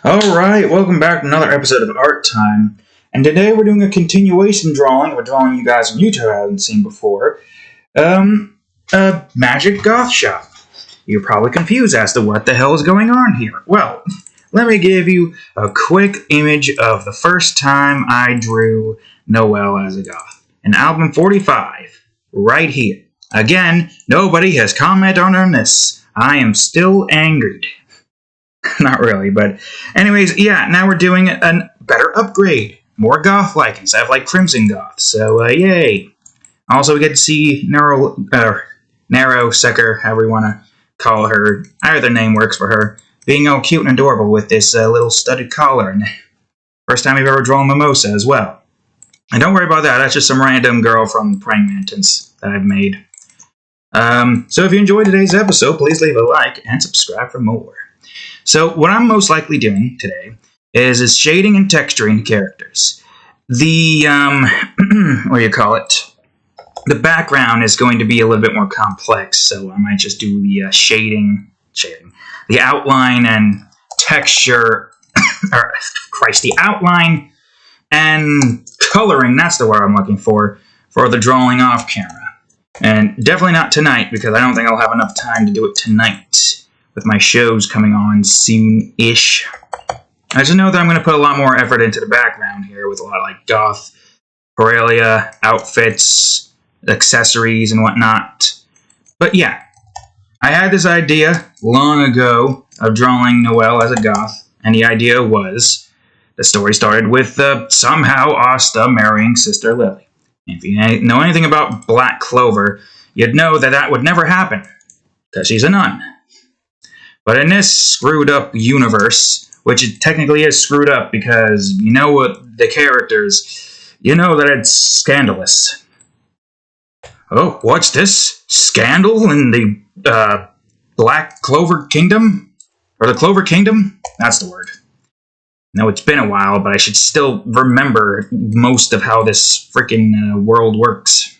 Alright, welcome back to another episode of Art Time. And today we're doing a continuation drawing of a drawing you guys on YouTube haven't seen before. A magic goth shop. You're probably confused as to what the hell is going on here. Well, let me give you a quick image of the first time I drew Noelle as a goth. In album 45, right here. Again, nobody has commented on this. I am still angered. Not really, but anyways, yeah, now we're doing a better upgrade. More goth-like instead of like Crimson Goth, so yay. Also, we get to see Narrow Sucker, however you want to call her. Either name works for her. Being all cute and adorable with this little studded collar. And first time we've ever drawn Mimosa as well. And don't worry about that, that's just some random girl from Praying Mantis that I've made. So if you enjoyed today's episode, please leave a like and subscribe for more. So what I'm most likely doing today is shading and texturing characters. The, what do you call it? The background is going to be a little bit more complex, so I might just do the shading, the outline and texture, the outline and coloring, that's the word I'm looking for the drawing off camera. And definitely not tonight, because I don't think I'll have enough time to do it tonight. With my shows coming on soon-ish. I just know that I'm going to put a lot more effort into the background here with a lot of like goth, Aurelia, outfits, accessories, and whatnot. But yeah, I had this idea long ago of drawing Noelle as a goth, and the idea was, the story started with somehow Asta marrying Sister Lily. If you know anything about Black Clover, you'd know that that would never happen, because she's a nun. But in this screwed up universe, which it technically is screwed up because you know what the characters, you know that it's scandalous. Oh, what's this? Scandal in the Black Clover Kingdom? Or the Clover Kingdom? That's the word. No, it's been a while, but I should still remember most of how this freaking world works.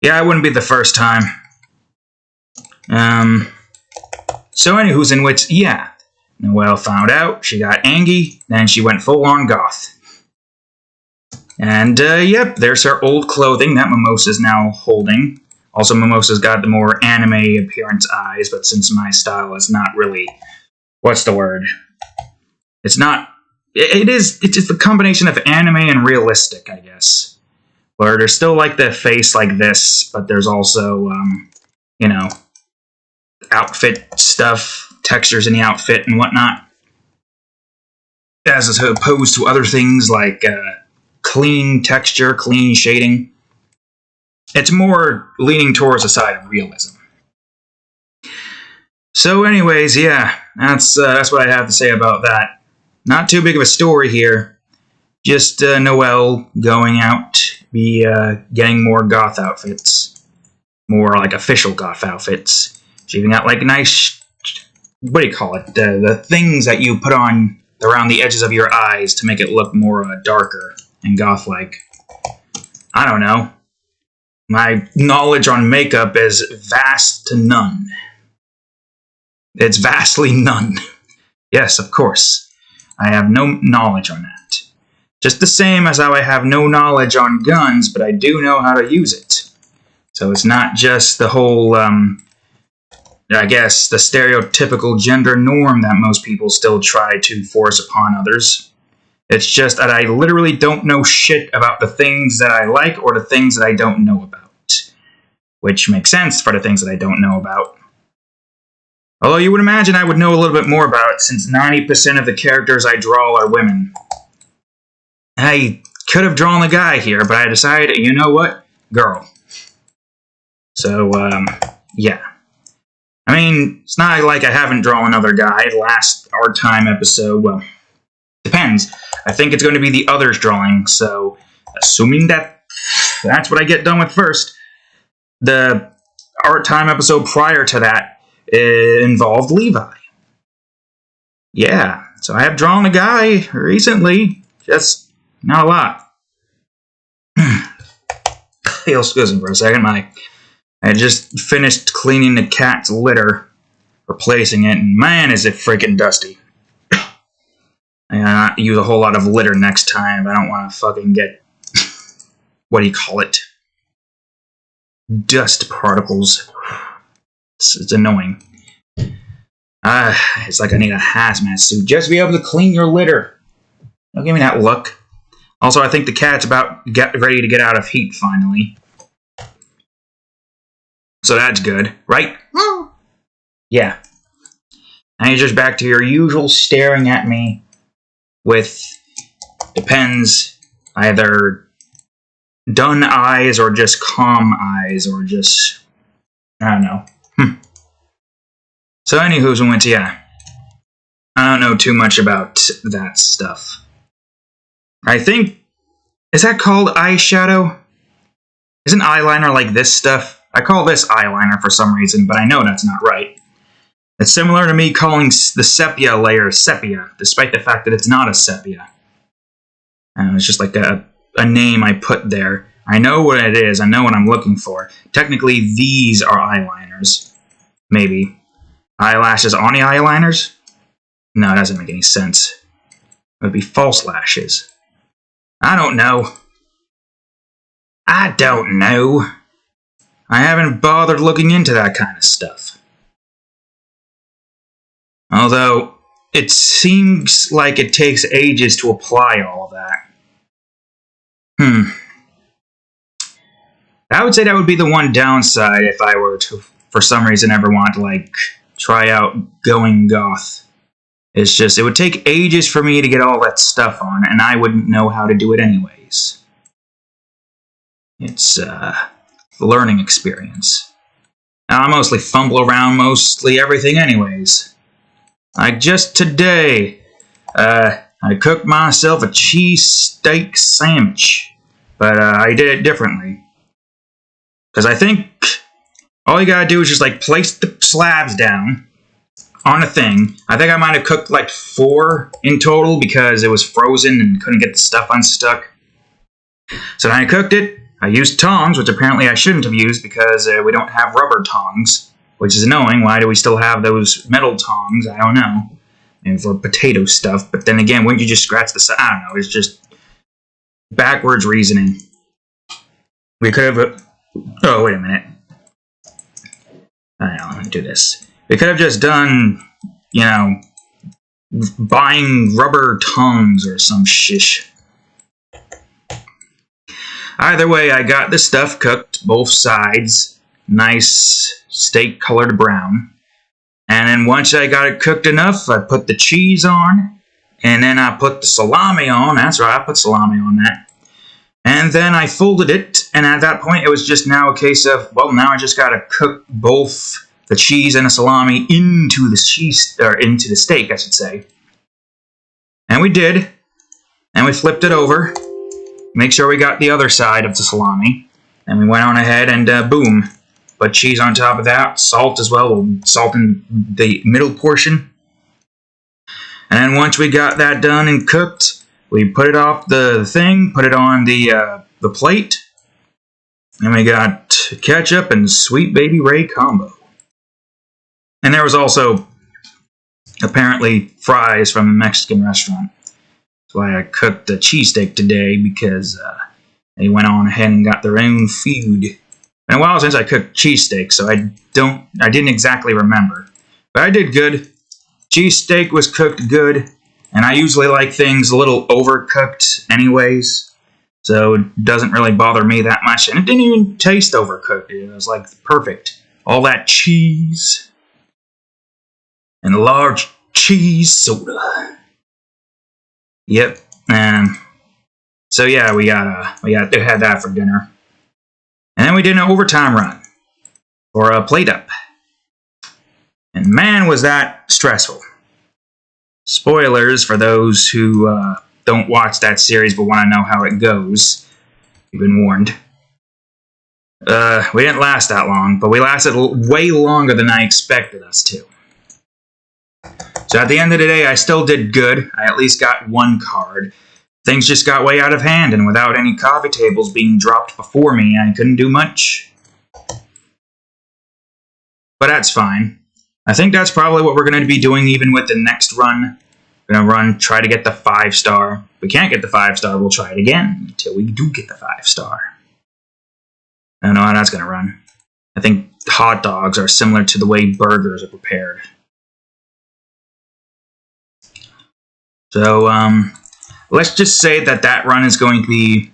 Yeah, it wouldn't be the first time. So anywho's in which, yeah, Noelle found out, she got angry, then she went full-on goth. And, yep, there's her old clothing that Mimosa's now holding. Also, Mimosa's got the more anime appearance eyes, but since my style is not really, what's the word? It's not, it's just a combination of anime and realistic, I guess. Where there's still, like, the face like this, but there's also, you know, outfit stuff, textures in the outfit and whatnot, as opposed to other things like clean texture, clean shading. It's more leaning towards the side of realism. So anyways, yeah, that's what I have to say about that. Not too big of a story here, just Noelle going out, getting more goth outfits, more like official goth outfits. She even got like nice, what do you call it, the things that you put on around the edges of your eyes to make it look more darker and goth-like. I don't know. My knowledge on makeup is vast to none. It's vastly none. Yes, of course. I have no knowledge on that. Just the same as how I have no knowledge on guns, but I do know how to use it. So it's not just the whole, I guess, the stereotypical gender norm that most people still try to force upon others. It's just that I literally don't know shit about the things that I like or the things that I don't know about. Which makes sense for the things that I don't know about. Although you would imagine I would know a little bit more about it since 90% of the characters I draw are women. I could have drawn a guy here, but I decided, you know what? Girl. So, yeah. I mean, it's not like I haven't drawn another guy. Last Art Time episode, well, depends. I think it's going to be the others drawing, so assuming that that's what I get done with first. The Art Time episode prior to that involved Levi. Yeah, so I have drawn a guy recently, just not a lot. Excuse me for a second, I just finished cleaning the cat's litter, replacing it, and man, is it freaking dusty. I not use a whole lot of litter next time. I don't want to fucking get, what do you call it? Dust particles. It's annoying. It's like I need a hazmat suit just to be able to clean your litter. Don't give me that look. Also, I think the cat's about ready to get out of heat finally. So that's good, right? Yeah. Now you're just back to your usual staring at me with, depends, either done eyes or just calm eyes or just, I don't know. So anywho's, yeah. I don't know too much about that stuff. I think, is that called eyeshadow? Isn't eyeliner like this stuff? I call this eyeliner for some reason, but I know that's not right. It's similar to me calling the sepia layer sepia, despite the fact that it's not a sepia. It's just like a name I put there. I know what it is. I know what I'm looking for. Technically, these are eyeliners. Maybe. Eyelashes on the eyeliners? No, it doesn't make any sense. It would be false lashes. I don't know. I don't know. I haven't bothered looking into that kind of stuff. Although, it seems like it takes ages to apply all of that. I would say that would be the one downside if I were to, for some reason, ever want to, like, try out going goth. It's just, it would take ages for me to get all that stuff on, and I wouldn't know how to do it anyways. It's a learning experience. Now, I mostly fumble around mostly everything anyways. Like just today, I cooked myself a cheesesteak sandwich, but I did it differently. Because I think all you gotta do is just like place the slabs down on a thing. I think I might have cooked like 4 in total because it was frozen and couldn't get the stuff unstuck. So then I cooked it. I used tongs, which apparently I shouldn't have used because we don't have rubber tongs, which is annoying. Why do we still have those metal tongs? I don't know. Maybe for potato stuff. But then again, wouldn't you just scratch the side? I don't know. It's just backwards reasoning. We could have... Oh, wait a minute. I don't know. Let me do this. We could have just done, you know, buying rubber tongs or some shish. Either way, I got the stuff cooked, both sides, nice steak-colored brown. And then once I got it cooked enough, I put the cheese on, and then I put the salami on. That's right, I put salami on that. And then I folded it, and at that point, it was just now a case of, well, now I just gotta cook both the cheese and the salami into the cheese, or into the steak, I should say. And we did, and we flipped it over. Make sure we got the other side of the salami. And we went on ahead and boom. Put cheese on top of that. Salt as well. We'll salt in the middle portion. And then once we got that done and cooked, we put it off the thing, put it on the plate. And we got ketchup and Sweet Baby Ray combo. And there was also apparently fries from a Mexican restaurant. That's why I cooked the cheesesteak today, because they went on ahead and got their own food. Been a while since I cooked cheesesteak, so I didn't exactly remember. But I did good. Cheesesteak was cooked good, and I usually like things a little overcooked anyways, so it doesn't really bother me that much. And it didn't even taste overcooked. It was like perfect. All that cheese. And a large cheese soda. Yep. So yeah, we had that for dinner. And then we did an overtime run for a plate up. And man, was that stressful. Spoilers for those who don't watch that series but want to know how it goes. You've been warned. We didn't last that long, but we lasted way longer than I expected us to. So at the end of the day, I still did good. I at least got 1 card. Things just got way out of hand, and without any coffee tables being dropped before me, I couldn't do much. But that's fine. I think that's probably what we're going to be doing even with the next run. We're gonna try to get the 5-star. If we can't get the 5-star, we'll try it again until we do get the 5-star. I don't know how that's gonna run. I think hot dogs are similar to the way burgers are prepared. So, let's just say that run is going to be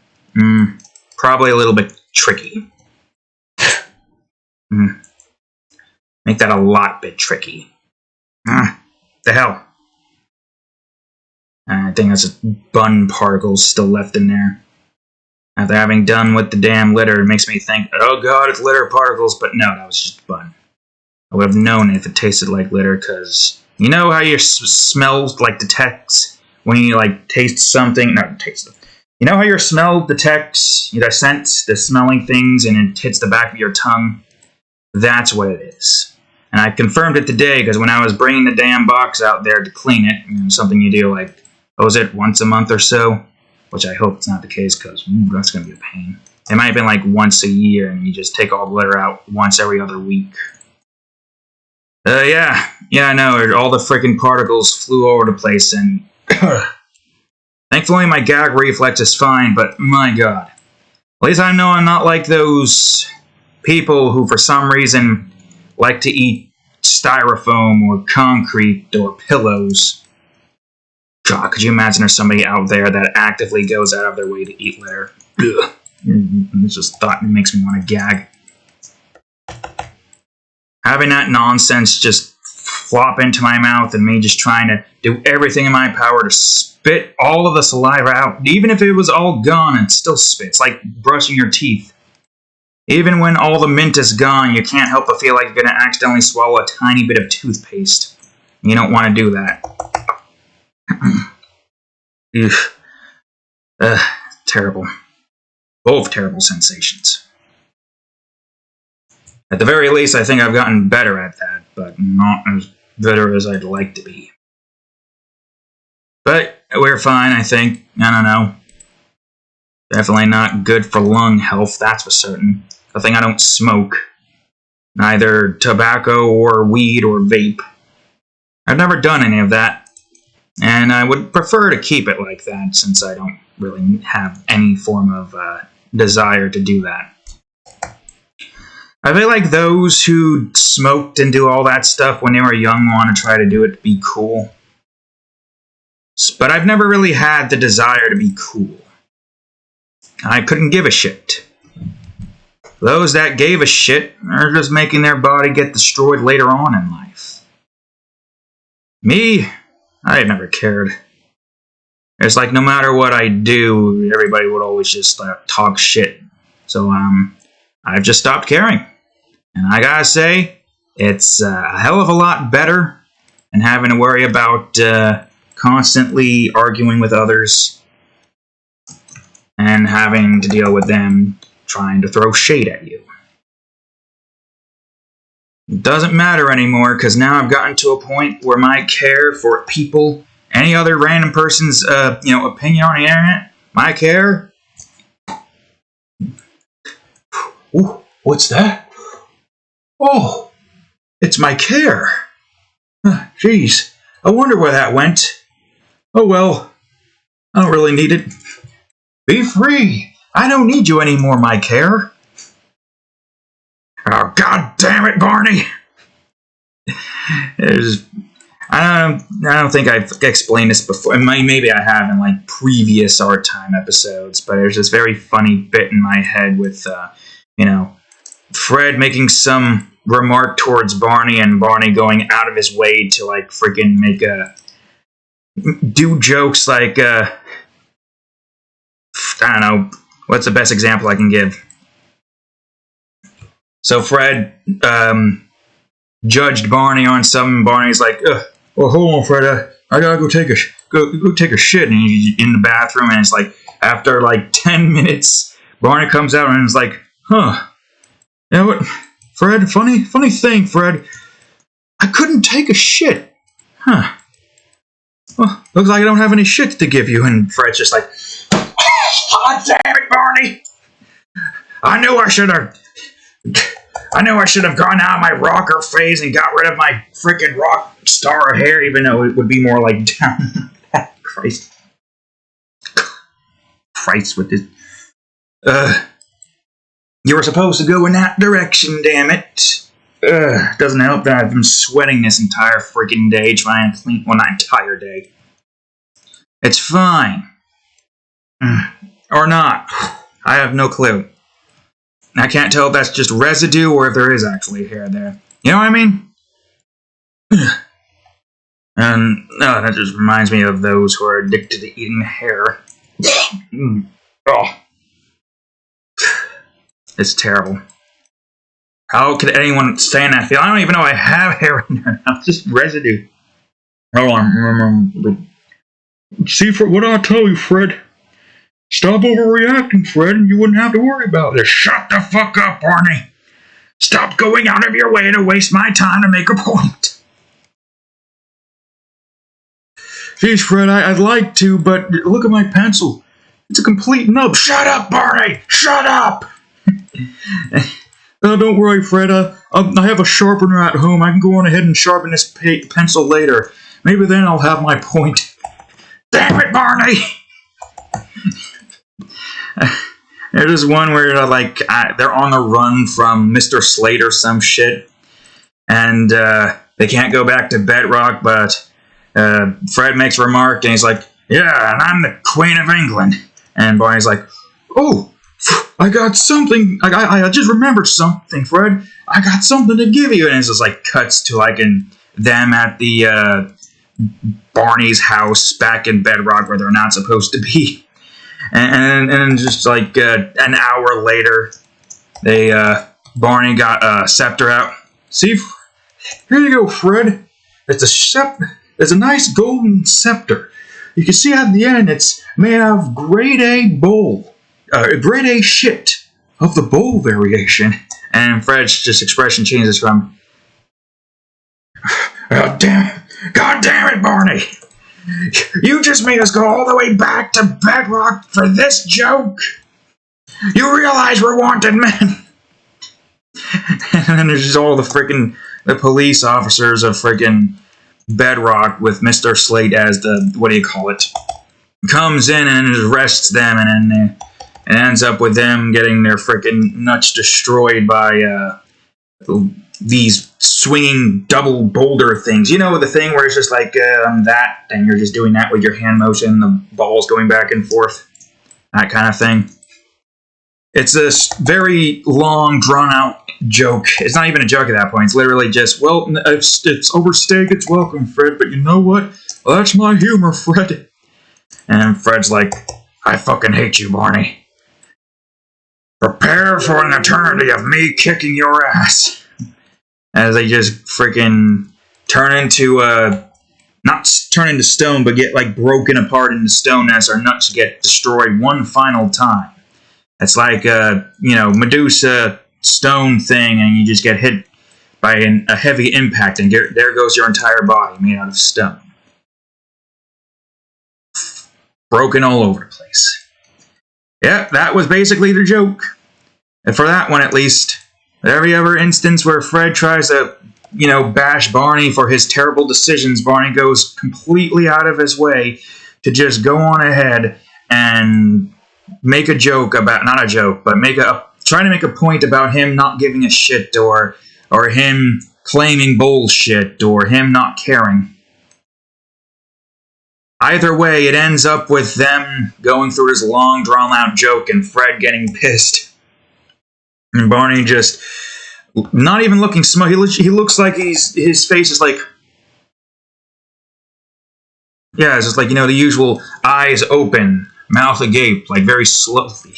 probably a little bit tricky. Make that a lot bit tricky. The hell? I think that's just bun particles still left in there. After having done with the damn litter, it makes me think, oh god, it's litter particles, but no, that was just bun. I would have known if it tasted like litter, because you know how your smell detects when you taste something? Not taste it. You know how your smell detects, you sense the smelling things and it hits the back of your tongue? That's what it is. And I confirmed it today because when I was bringing the damn box out there to clean it, something you do what was it, once a month or so? Which I hope it's not the case because that's going to be a pain. It might have been once a year and you just take all the litter out once every other week. Yeah, I know. All the freaking particles flew all over the place and thankfully my gag reflex is fine, but my god. At least I know I'm not like those people who for some reason like to eat styrofoam or concrete or pillows. God, could you imagine there's somebody out there that actively goes out of their way to eat litter? Ugh. It's just thought it makes me want to gag. Having that nonsense just flop into my mouth and me just trying to do everything in my power to spit all of the saliva out. Even if it was all gone, it still spits. Like brushing your teeth. Even when all the mint is gone, you can't help but feel like you're going to accidentally swallow a tiny bit of toothpaste. You don't want to do that. Terrible. Both terrible sensations. At the very least, I think I've gotten better at that, but not as better as I'd like to be. But we're fine, I think. I don't know. Definitely not good for lung health, that's for certain. I think I don't smoke. Neither tobacco or weed or vape. I've never done any of that. And I would prefer to keep it like that, since I don't really have any form of desire to do that. I feel like those who smoked and do all that stuff when they were young want to try to do it to be cool. But I've never really had the desire to be cool. I couldn't give a shit. Those that gave a shit are just making their body get destroyed later on in life. Me, I never cared. It's like no matter what I do, everybody would always just talk shit. So, I've just stopped caring. And I gotta say, it's a hell of a lot better than having to worry about constantly arguing with others and having to deal with them trying to throw shade at you. It doesn't matter anymore, because now I've gotten to a point where my care for people, any other random person's opinion on the internet, my care... Ooh, what's that? Oh, it's my care. Jeez, I wonder where that went. Oh well, I don't really need it. Be free. I don't need you anymore, my care. Oh, god damn it, Barney! I don't think I've explained this before. Maybe I have in previous Art Time episodes, but there's this very funny bit in my head with, Fred making some remark towards Barney and Barney going out of his way to freaking do jokes like, I don't know, what's the best example I can give? So Fred judged Barney on something, and Barney's like, well, hold on, Fred, I gotta go take a shit, and he's in the bathroom, and it's after 10 minutes, Barney comes out and is like, huh, you know what, Fred, funny thing, Fred, I couldn't take a shit, huh, well, looks like I don't have any shit to give you, and Fred's just like, God damn it, Barney, I knew I should have I knew I should have gone out of my rocker phase and got rid of my freaking rock star hair, even though it would be more like down. Christ with this. You were supposed to go in that direction, damn it. Doesn't help that I've been sweating this entire freaking day trying to clean. Well, not entire day. It's fine. Or not. I have no clue. I can't tell if that's just residue or if there is actually hair there. You know what I mean? And that just reminds me of those who are addicted to eating hair. Oh. It's terrible. How could anyone stand that feel? I don't even know I have hair in there now. It's just residue. Hold on. See, what did I tell you, Fred? Stop overreacting, Fred, and you wouldn't have to worry about this. Shut the fuck up, Barney. Stop going out of your way to waste my time to make a point. Jeez, Fred, I'd like to, but look at my pencil. It's a complete nub. Shut up, Barney! Shut up! Don't worry, Fred. I have a sharpener at home. I can go on ahead and sharpen this pencil later. Maybe then I'll have my point. Damn it, Barney! There's one where they're on the run from Mr. Slate or some shit, and they can't go back to Bedrock, but Fred makes a remark, and he's like, "Yeah, and I'm the Queen of England." And Barney's like, "Oh, I got something. I just remembered something, Fred. I got something to give you." And it's just like cuts to them at the Barney's house back in Bedrock where they're not supposed to be. And just like an hour later, Barney got a scepter out. See, here you go, Fred. It's a nice golden scepter. You can see at the end it's made out of grade A bowl, grade A shit of the bowl variation. And Fred's expression changes from, God damn it, Barney! You just made us go all the way back to Bedrock for this joke? You realize we're wanted men? And then there's just all the police officers of freaking Bedrock with Mr. Slate as comes in and arrests them, and then it ends up with them getting their freaking nuts destroyed by these swinging double boulder things. You know, the thing where it's just like that, and you're just doing that with your hand motion, the ball's going back and forth, that kind of thing. It's a very long, drawn-out joke. It's not even a joke at that point. It's literally just, well, it's overstayed its welcome, Fred, but you know what? Well, that's my humor, Fred. And Fred's like, I fucking hate you, Barney. Prepare for an eternity of me kicking your ass. As they just freaking turn into, not turn into stone, but get broken apart into stone as their nuts get destroyed one final time. It's like Medusa stone thing, and you just get hit by a heavy impact, and there goes your entire body made out of stone. Broken all over the place. Yeah, that was basically the joke. And for that one, at least, every other instance where Fred tries to, bash Barney for his terrible decisions, Barney goes completely out of his way to just go on ahead and make a joke about, not a joke, but trying to make a point about him not giving a shit, or him claiming bullshit, or him not caring. Either way, it ends up with them going through this long, drawn-out joke and Fred getting pissed. And Barney just not even looking smug. He looks like his face is like, yeah, it's just like, the usual eyes open, mouth agape, very slowly.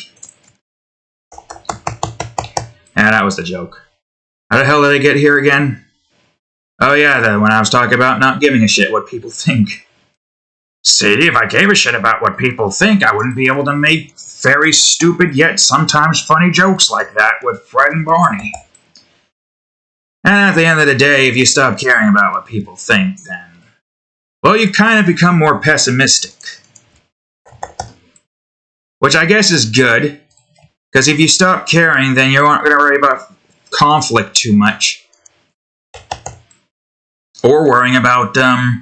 And that was the joke. How the hell did I get here again? Oh yeah, when I was talking about not giving a shit what people think. See, if I gave a shit about what people think, I wouldn't be able to make very stupid yet sometimes funny jokes like that with Fred and Barney. And at the end of the day, if you stop caring about what people think, then, well, you kind of become more pessimistic. Which I guess is good, because if you stop caring, then you aren't going to worry about conflict too much. Or worrying about, I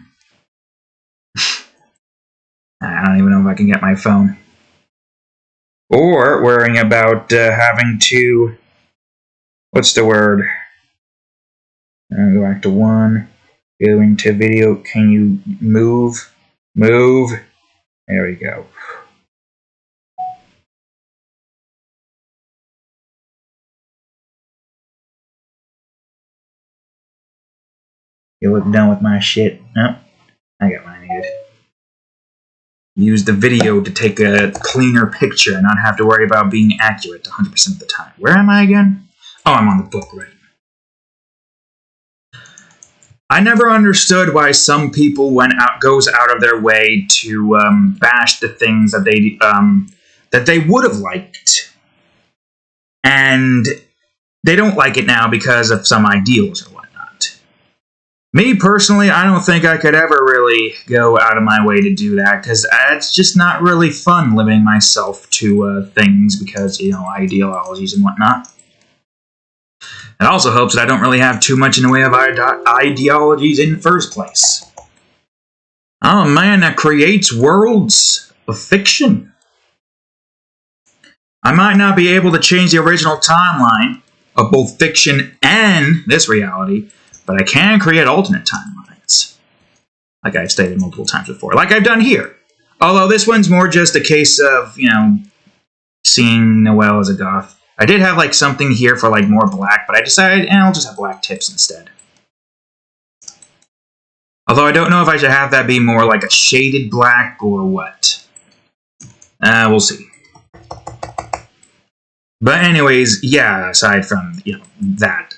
don't even know if I can get my phone. Or worrying about having to, what's the word? Go back to 1. Go into video. Can you move? Move. There we go. You look done with my shit. Nope. I got what I needed. Use the video to take a cleaner picture and not have to worry about being accurate 100% of the time. Where am I again? Oh, I'm on the book, right. I never understood why some people goes out of their way to bash the things that they would have liked, and they don't like it now because of some ideals or whatnot. Me personally, I don't think I could ever really go out of my way to do that because it's just not really fun limiting myself to things because, ideologies and whatnot. It also hopes that I don't really have too much in the way of ideologies in the first place. I'm a man that creates worlds of fiction. I might not be able to change the original timeline of both fiction and this reality, but I can create alternate timelines. Like I've stated multiple times before. Like I've done here. Although this one's more just a case of, seeing Noelle as a goth. I did have something here for more black, but I decided I'll just have black tips instead. Although I don't know if I should have that be more like a shaded black or what. We'll see. But anyways, yeah, aside from, that,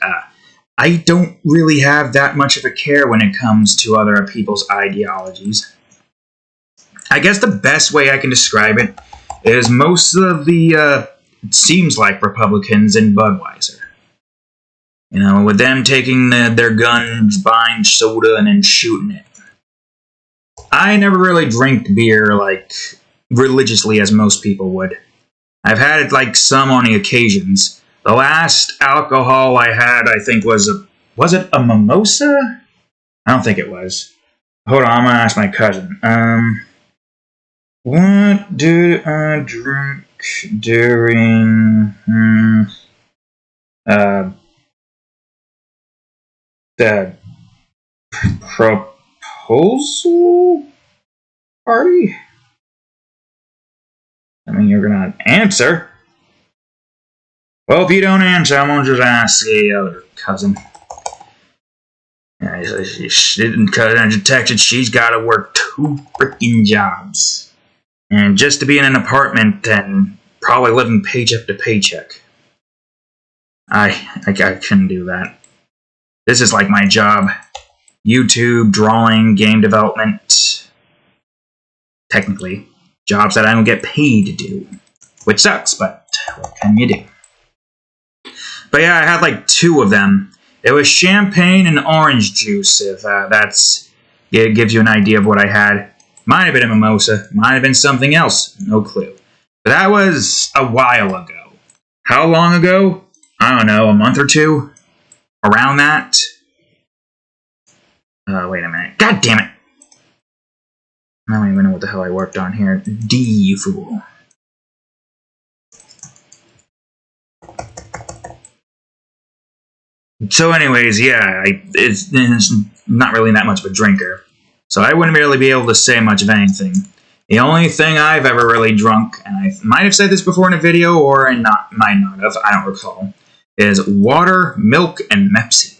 I don't really have that much of a care when it comes to other people's ideologies. I guess the best way I can describe it is most of the, it seems like Republicans in Budweiser. With them taking their guns, buying soda, and then shooting it. I never really drink beer, religiously as most people would. I've had it, some on the occasions. The last alcohol I had, I think, was it a Mimosa? I don't think it was. Hold on, I'm gonna ask my cousin. What do I drink during the proposal party? I mean, you're gonna answer. Well, if you don't answer, I'm gonna just ask the other cousin. She didn't cut and detected she's gotta work 2 freaking jobs. And just to be in an apartment and probably living paycheck to paycheck. I couldn't do that. This is like my job. YouTube, drawing, game development. Technically, jobs that I don't get paid to do. Which sucks, but what can you do? But yeah, I had 2 of them. It was champagne and orange juice, if it gives you an idea of what I had. Might have been a mimosa, might have been something else, no clue. But that was a while ago. How long ago? I don't know, a month or 2? Around that? Wait a minute. God damn it! I don't even know what the hell I worked on here. D, you fool. So anyways, yeah, it's not really that much of a drinker. So I wouldn't really be able to say much of anything. The only thing I've ever really drunk, and I might have said this before in a video, or I might not have, I don't recall, is water, milk, and Mepsi.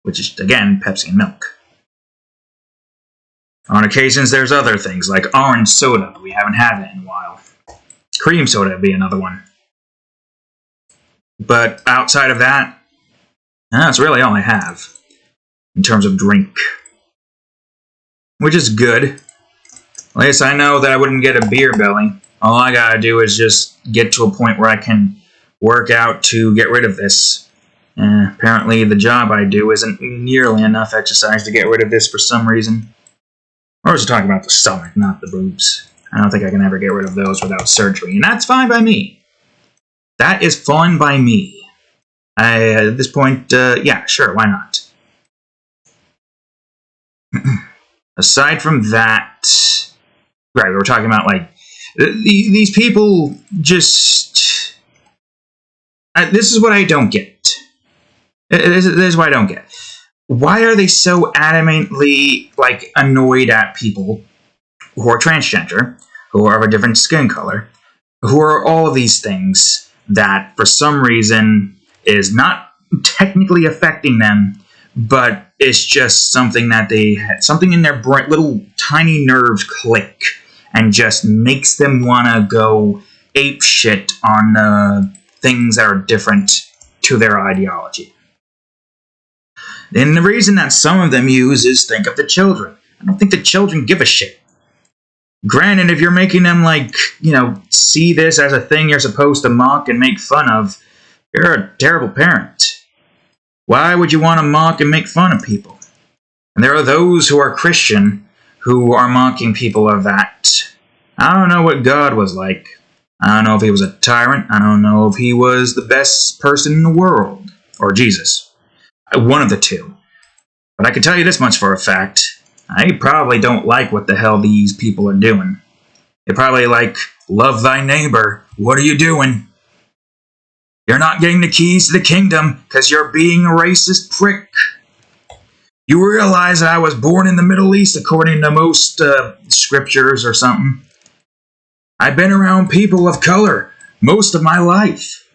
Which is, again, Pepsi and milk. On occasions, there's other things, like orange soda, but we haven't had that in a while. Cream soda would be another one. But outside of that, that's really all I have in terms of drink. Which is good. At least I know that I wouldn't get a beer belly. All I gotta do is just get to a point where I can work out to get rid of this. Apparently the job I do isn't nearly enough exercise to get rid of this for some reason. Or was talking about the stomach, not the boobs. I don't think I can ever get rid of those without surgery, and that's fine by me. That is fine by me. At this point, yeah, sure, why not? Aside from that, right, we were talking about, like, these people just... this is what I don't get. This is what I don't get. Why are they so adamantly, like, annoyed at people who are transgender, who are of a different skin color, who are all of these things that, for some reason, is not technically affecting them, but it's just something that they had, something in their brain, little tiny nerves click, and just makes them want to go ape shit on things that are different to their ideology. And the reason that some of them use is think of the children. I don't think the children give a shit. Granted, if you're making them, like, you know, see this as a thing you're supposed to mock and make fun of, you're a terrible parent. Why would you want to mock and make fun of people? And there are those who are Christian who are mocking people of that. I don't know what God was like. I don't know if he was a tyrant. I don't know if he was the best person in the world. Or Jesus. One of the two. But I can tell you this much for a fact. I probably don't like what the hell these people are doing. They're probably like, love thy neighbor. What are you doing? You're not getting the keys to the kingdom because you're being a racist prick. You realize that I was born in the Middle East according to most scriptures or something. I've been around people of color most of my life.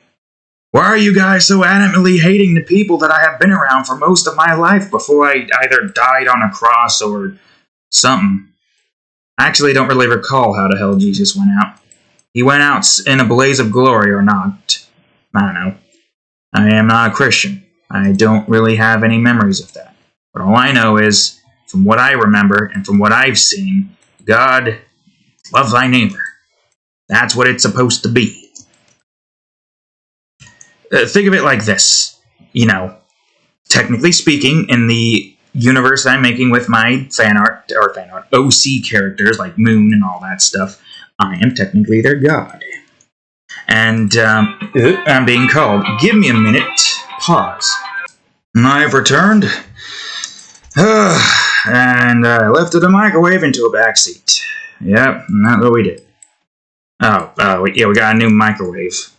Why are you guys so adamantly hating the people that I have been around for most of my life before I either died on a cross or something? I actually don't really recall how the hell Jesus went out. He went out in a blaze of glory or not. I don't know. I am not a Christian. I don't really have any memories of that. But all I know is, from what I remember and from what I've seen, God, love thy neighbor. That's what it's supposed to be. Think of it like this. You know, technically speaking, in the universe I'm making with my fan art, OC characters like Moon and all that stuff, I am technically their god. And I'm being called. Give me a minute. Pause. I have returned. And I lifted the microwave into a backseat. Yep, that's what we did. Yeah, we got a new microwave.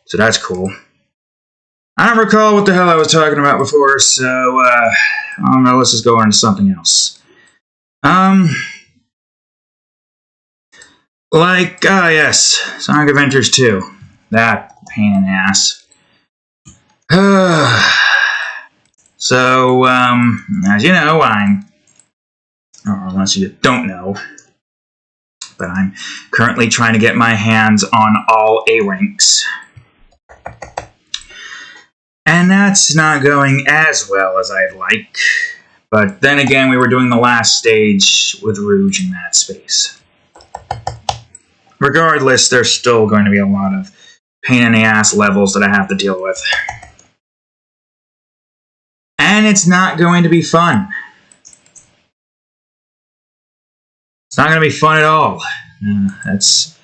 So that's cool. I don't recall what the hell I was talking about before, so, I don't know, let's just go on to something else. Yes, Sonic Adventures 2. That pain in the ass. So, as you know, or unless you don't know, but I'm currently trying to get my hands on all A ranks. And that's not going as well as I'd like. But then again, we were doing the last stage with Rouge in that space. Regardless, there's still going to be a lot of pain in the ass levels that I have to deal with. And it's not going to be fun. It's not going to be fun at all. It's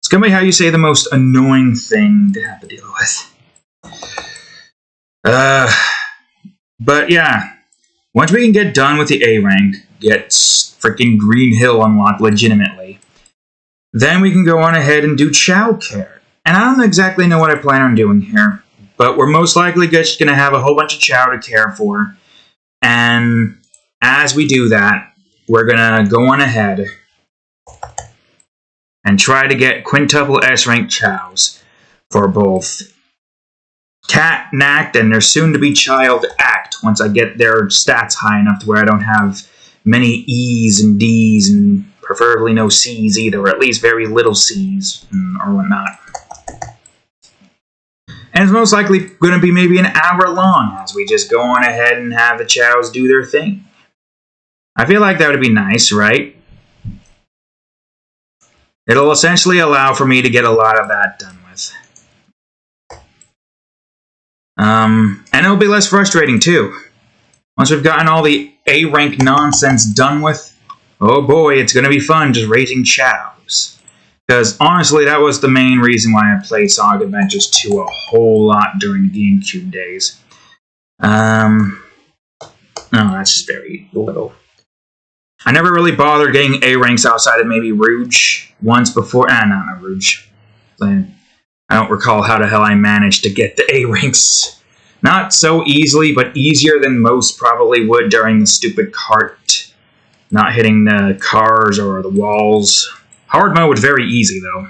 going to be, how you say, the most annoying thing to have to deal with. But yeah, once we can get done with the A rank, get freaking Green Hill unlocked legitimately, then we can go on ahead and do child care. And I don't exactly know what I plan on doing here, but we're most likely just going to have a whole bunch of chow to care for. And as we do that, we're going to go on ahead and try to get quintuple S-rank chows for both Cat, Nact, and their soon-to-be child Act once I get their stats high enough to where I don't have many E's and D's and preferably no C's either, or at least very little C's or whatnot. And it's most likely going to be maybe an hour long as we just go on ahead and have the chows do their thing. I feel like that would be nice, right? It'll essentially allow for me to get a lot of that done with. And it'll be less frustrating, too. Once we've gotten all the A-rank nonsense done with, oh boy, it's going to be fun just raising chows. Because honestly, that was the main reason why I played Sonic Adventures 2 a whole lot during the GameCube days. No, that's just very little. I never really bothered getting A ranks outside of maybe Rouge once before. Not Rouge. I don't recall how the hell I managed to get the A ranks. Not so easily, but easier than most probably would during the stupid cart. Not hitting the cars or the walls. Hard mode was very easy, though.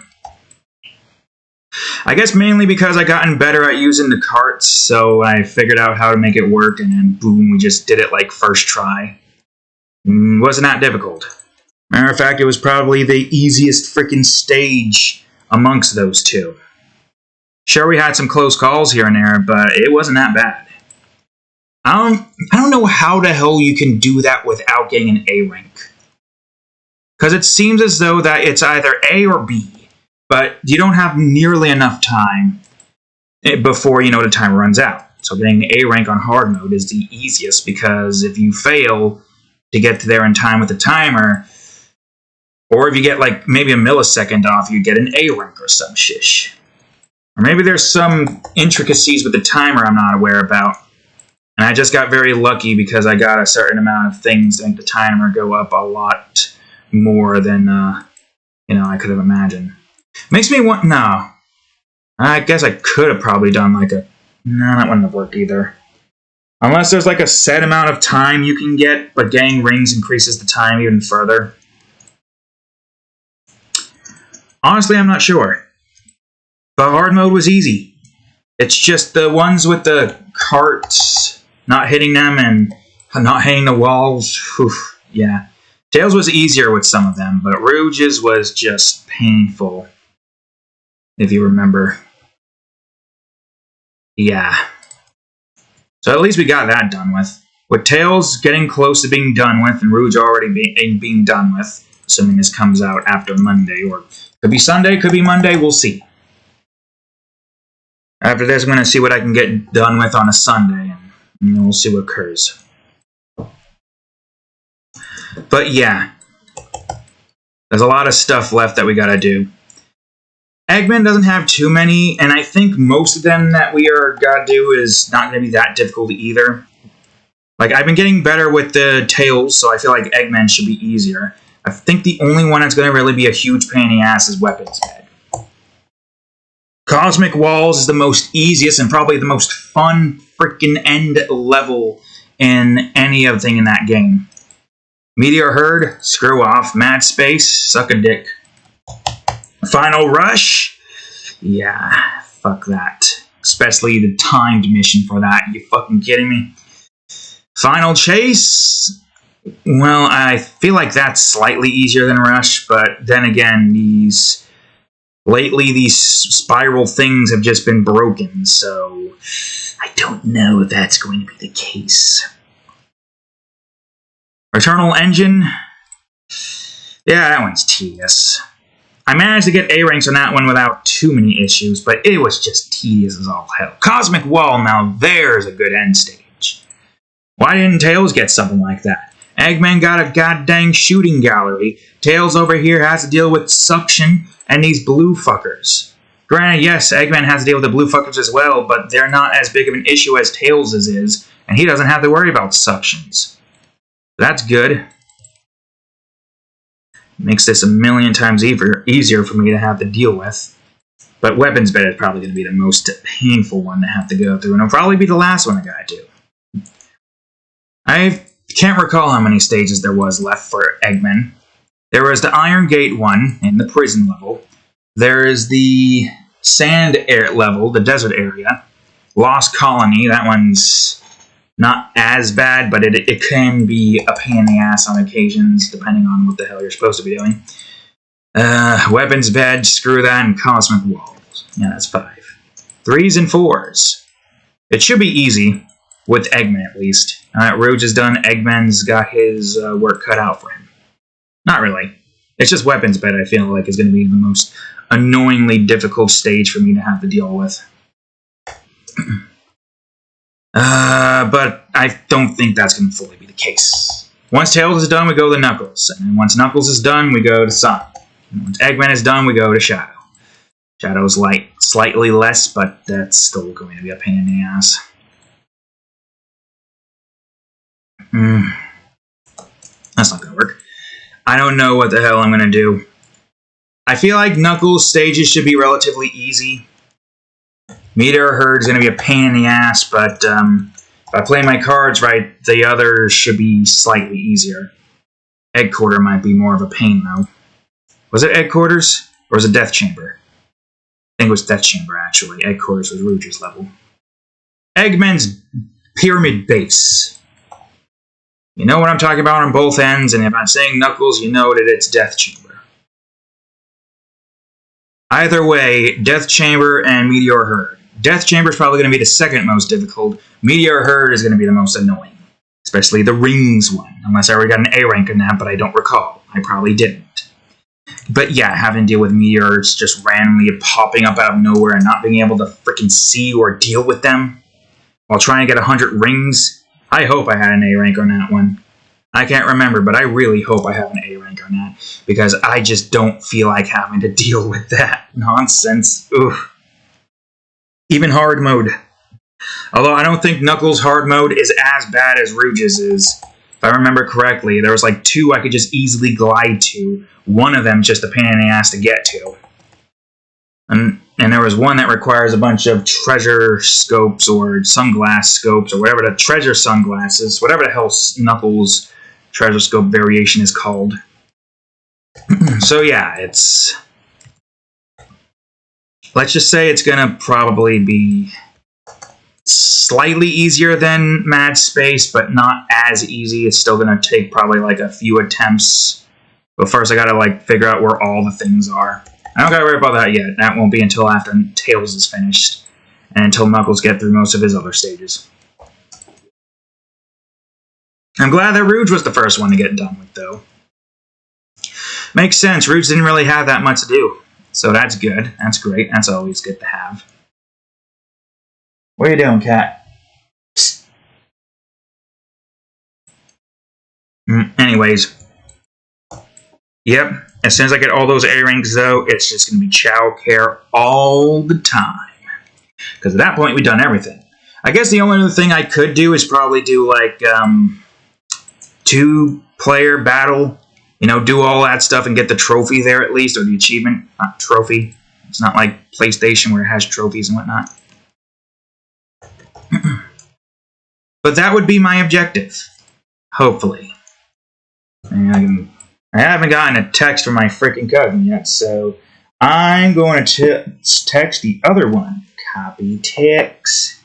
I guess mainly because I gotten better at using the carts, so I figured out how to make it work, and then boom, we just did it like first try. Wasn't that difficult. Matter of fact, it was probably the easiest freaking stage amongst those two. Sure, we had some close calls here and there, but it wasn't that bad. I don't know how the hell you can do that without getting an A rank. Because it seems as though that it's either A or B, but you don't have nearly enough time before, the timer runs out. So getting an A rank on hard mode is the easiest, because if you fail to get there in time with the timer, or if you get like maybe a millisecond off, you get an A rank or some shish. Or maybe there's some intricacies with the timer I'm not aware about. And I just got very lucky because I got a certain amount of things that make the timer go up a lot more than, I could have imagined. Makes me want... No. I guess I could have probably done like a... No, that wouldn't have worked either. Unless there's like a set amount of time you can get, but getting rings increases the time even further. Honestly, I'm not sure. But hard mode was easy. It's just the ones with the carts, not hitting them and not hitting the walls. Oof, yeah. Tails was easier with some of them, but Rouge's was just painful. If you remember. Yeah. So at least we got that done with. With Tails getting close to being done with, and Rouge already being done with, assuming this comes out after Monday, or could be Sunday, could be Monday, we'll see. After this, I'm going to see what I can get done with on a Sunday, and we'll see what occurs. But yeah, there's a lot of stuff left that we got to do. Eggman doesn't have too many, and I think most of them that we are got to do is not going to be that difficult either. Like, I've been getting better with the Tails, so I feel like Eggman should be easier. I think the only one that's going to really be a huge pain in the ass is Weapons Bed. Cosmic Walls is the most easiest and probably the most fun freaking end level in anything in that game. Meteor Herd, screw off. Mad Space, suck a dick. Final Rush, yeah, fuck that. Especially the timed mission for that, you fucking kidding me? Final Chase, well, I feel like that's slightly easier than Rush, but then again, lately these spiral things have just been broken, so I don't know if that's going to be the case. Eternal Engine, yeah, that one's tedious. I managed to get A ranks on that one without too many issues, but it was just tedious as all hell. Cosmic Wall, now there's a good end stage. Why didn't Tails get something like that? Eggman got a goddamn shooting gallery. Tails over here has to deal with suction and these blue fuckers. Granted, yes, Eggman has to deal with the blue fuckers as well, but they're not as big of an issue as Tails' is, and he doesn't have to worry about suctions. That's good. Makes this a million times easier for me to have to deal with. But Weapons Bed is probably going to be the most painful one to have to go through, and it'll probably be the last one I gotta do. I can't recall how many stages there was left for Eggman. There was the Iron Gate one in the prison level. There is the sand level, the desert area. Lost Colony, that one's not as bad, but it can be a pain in the ass on occasions, depending on what the hell you're supposed to be doing. Weapons Bed, screw that, and Cosmic Walls. Yeah, that's 5. 3s and 4s. It should be easy, with Eggman at least. Rouge is done, Eggman's got his work cut out for him. Not really. It's just Weapons Bed I feel like is going to be the most annoyingly difficult stage for me to have to deal with. But I don't think that's going to fully be the case. Once Tails is done, we go to Knuckles. And then once Knuckles is done, we go to Sonic. Once Eggman is done, we go to Shadow. Shadow's slightly less, but that's still going to be a pain in the ass. That's not going to work. I don't know what the hell I'm going to do. I feel like Knuckles' stages should be relatively easy. Meteor Herd is going to be a pain in the ass, but if I play my cards right, the others should be slightly easier. Egg Quarter might be more of a pain, though. Was it Egg Quarters? Or was it Death Chamber? I think it was Death Chamber, actually. Egg Quarters was Rouge's level. Eggman's Pyramid Base. You know what I'm talking about on both ends, and if I'm saying Knuckles, you know that it's Death Chamber. Either way, Death Chamber and Meteor Herd. Death Chamber is probably going to be the second most difficult. Meteor Herd is going to be the most annoying. Especially the Rings one. Unless I already got an A rank in that, but I don't recall. I probably didn't. But yeah, having to deal with meteors just randomly popping up out of nowhere and not being able to freaking see or deal with them while trying to get 100 rings. I hope I had an A rank on that one. I can't remember, but I really hope I have an A rank on that because I just don't feel like having to deal with that nonsense. Oof. Even hard mode. Although I don't think Knuckles' hard mode is as bad as Rouge's is. If I remember correctly, there was like 2 I could just easily glide to. One of them just a pain in the ass to get to. And there was one that requires a bunch of treasure scopes or sunglass scopes or whatever the treasure sunglasses, whatever the hell Knuckles' treasure scope variation is called. So yeah, it's... Let's just say it's gonna probably be slightly easier than Mad Space, but not as easy. It's still gonna take probably like a few attempts. But first I gotta like figure out where all the things are. I don't gotta worry about that yet. That won't be until after Tails is finished. And until Knuckles get through most of his other stages. I'm glad that Rouge was the first one to get done with, though. Makes sense. Rouge didn't really have that much to do. So that's good. That's great. That's always good to have. What are you doing, cat? Psst. Anyways. Yep. As soon as I get all those A ranks, though, it's just going to be Chao Care all the time. Because at that point, we've done everything. I guess the only other thing I could do is probably do, like, 2-player battle. You know, do all that stuff and get the trophy there at least, or the achievement. Not trophy. It's not like PlayStation where it has trophies and whatnot. But that would be my objective. Hopefully. And I haven't gotten a text from my freaking cousin yet, so I'm going to text the other one. Copy text.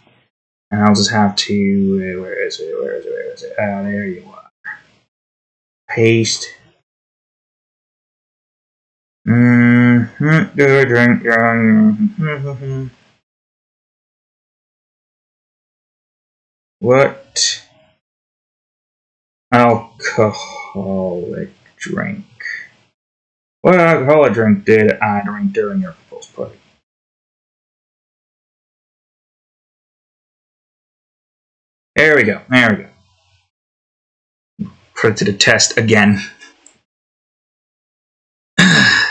And I'll just have to... Where is it? Oh, there you are. Paste. What? Alcoholic drink. What alcoholic drink did I drink during your proposed party? There we go. Put it to the test again.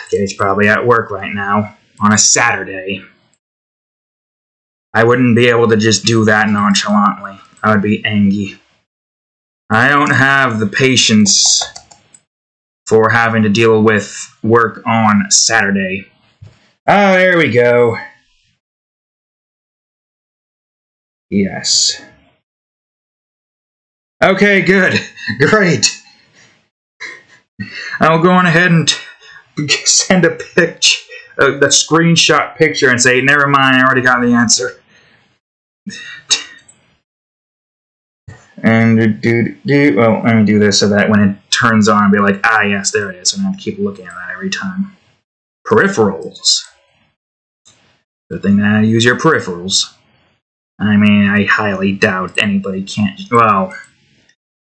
He's probably at work right now, on a Saturday. I wouldn't be able to just do that nonchalantly. I would be angry. I don't have the patience for having to deal with work on Saturday. Oh, there we go. Yes. Okay, good. Great. I'll go on ahead and send a picture, the screenshot picture, and say, never mind, I already got the answer. And well, let me do this so that when it turns on, I'll be like, ah, yes, there it is. So I don't have to keep looking at that every time. Peripherals. Good thing that I use your peripherals. I mean, I highly doubt anybody can't. Well,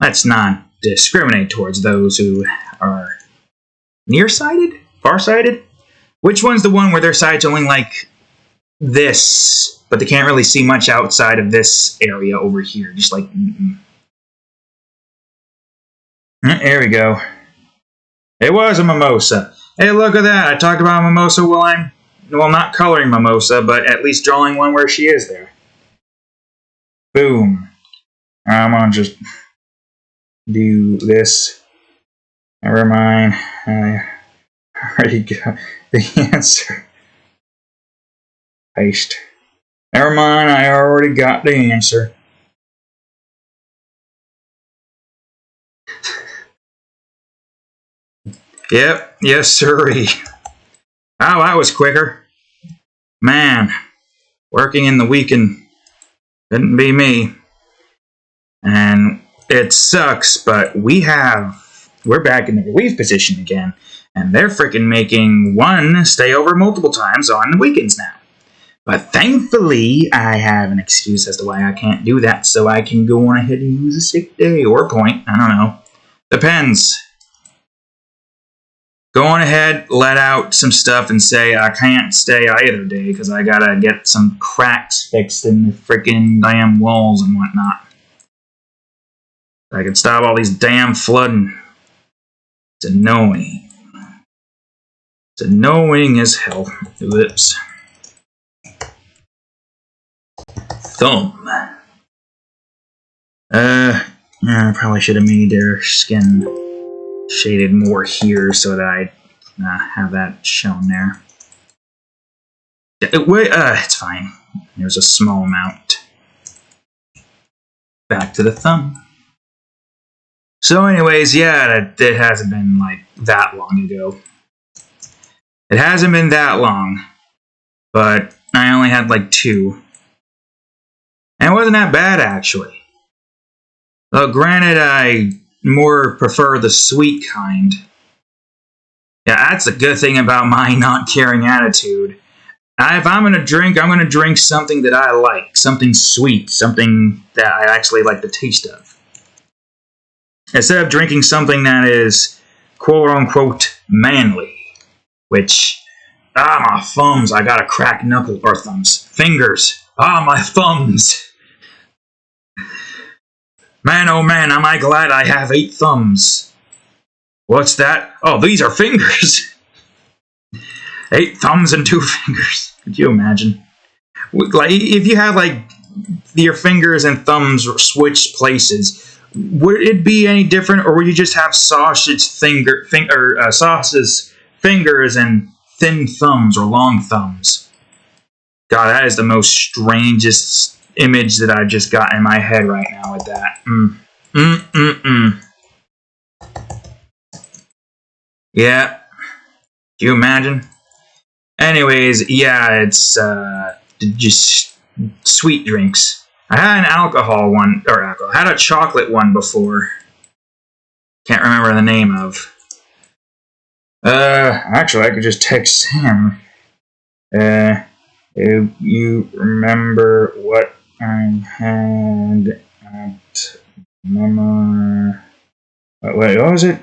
let's not discriminate towards those who are nearsighted? Farsighted? Which one's the one where their sight's only like this, but they can't really see much outside of this area over here? Just like, There we go. It was a Mimosa. Hey, look at that. I talked about Mimosa while I'm, well, not coloring Mimosa, but at least drawing one where she is there. Boom. I'm gonna just do this. Never mind. I already got the answer. Paste. Never mind, I already got the answer. Yep, yes sirree. Oh, that was quicker. Man, working in the weekend couldn't be me. And it sucks, but we're back in the relief position again. And they're freaking making one stay over multiple times on the weekends now. But thankfully, I have an excuse as to why I can't do that, so I can go on ahead and use a sick day or a point. I don't know. Depends. Go on ahead, let out some stuff, and say I can't stay either day because I gotta get some cracks fixed in the freaking damn walls and whatnot. I can stop all these damn flooding. It's annoying. It's annoying as hell. Whoops. Thumb. I probably should have made their skin shaded more here so that I have that shown there. It's fine. There's a small amount. Back to the thumb. So anyways, yeah, it hasn't been like that long ago. It hasn't been that long, but I only had like 2. And it wasn't that bad, actually. Though, granted, I more prefer the sweet kind. Yeah, that's a good thing about my not caring attitude. If I'm going to drink, I'm going to drink something that I like. Something sweet. Something that I actually like the taste of. Instead of drinking something that is quote-unquote manly. Which, my thumbs. I got a cracked knuckle, or thumbs. Fingers. My thumbs. Man, oh man, am I glad I have 8 thumbs. What's that? Oh, these are fingers. 8 thumbs and 2 fingers. Could you imagine? Like, if you had, like, your fingers and thumbs switch places, would it be any different, or would you just have Sauce's fingers and thin thumbs or long thumbs? God, that is the most strangest image that I just got in my head right now with that. Yeah. Can you imagine? Anyways, yeah, it's just sweet drinks. I had an alcohol one, I had a chocolate one before. Can't remember the name of. Actually, I could just text Sam. If you remember what I had at Mama. Wait, what was it?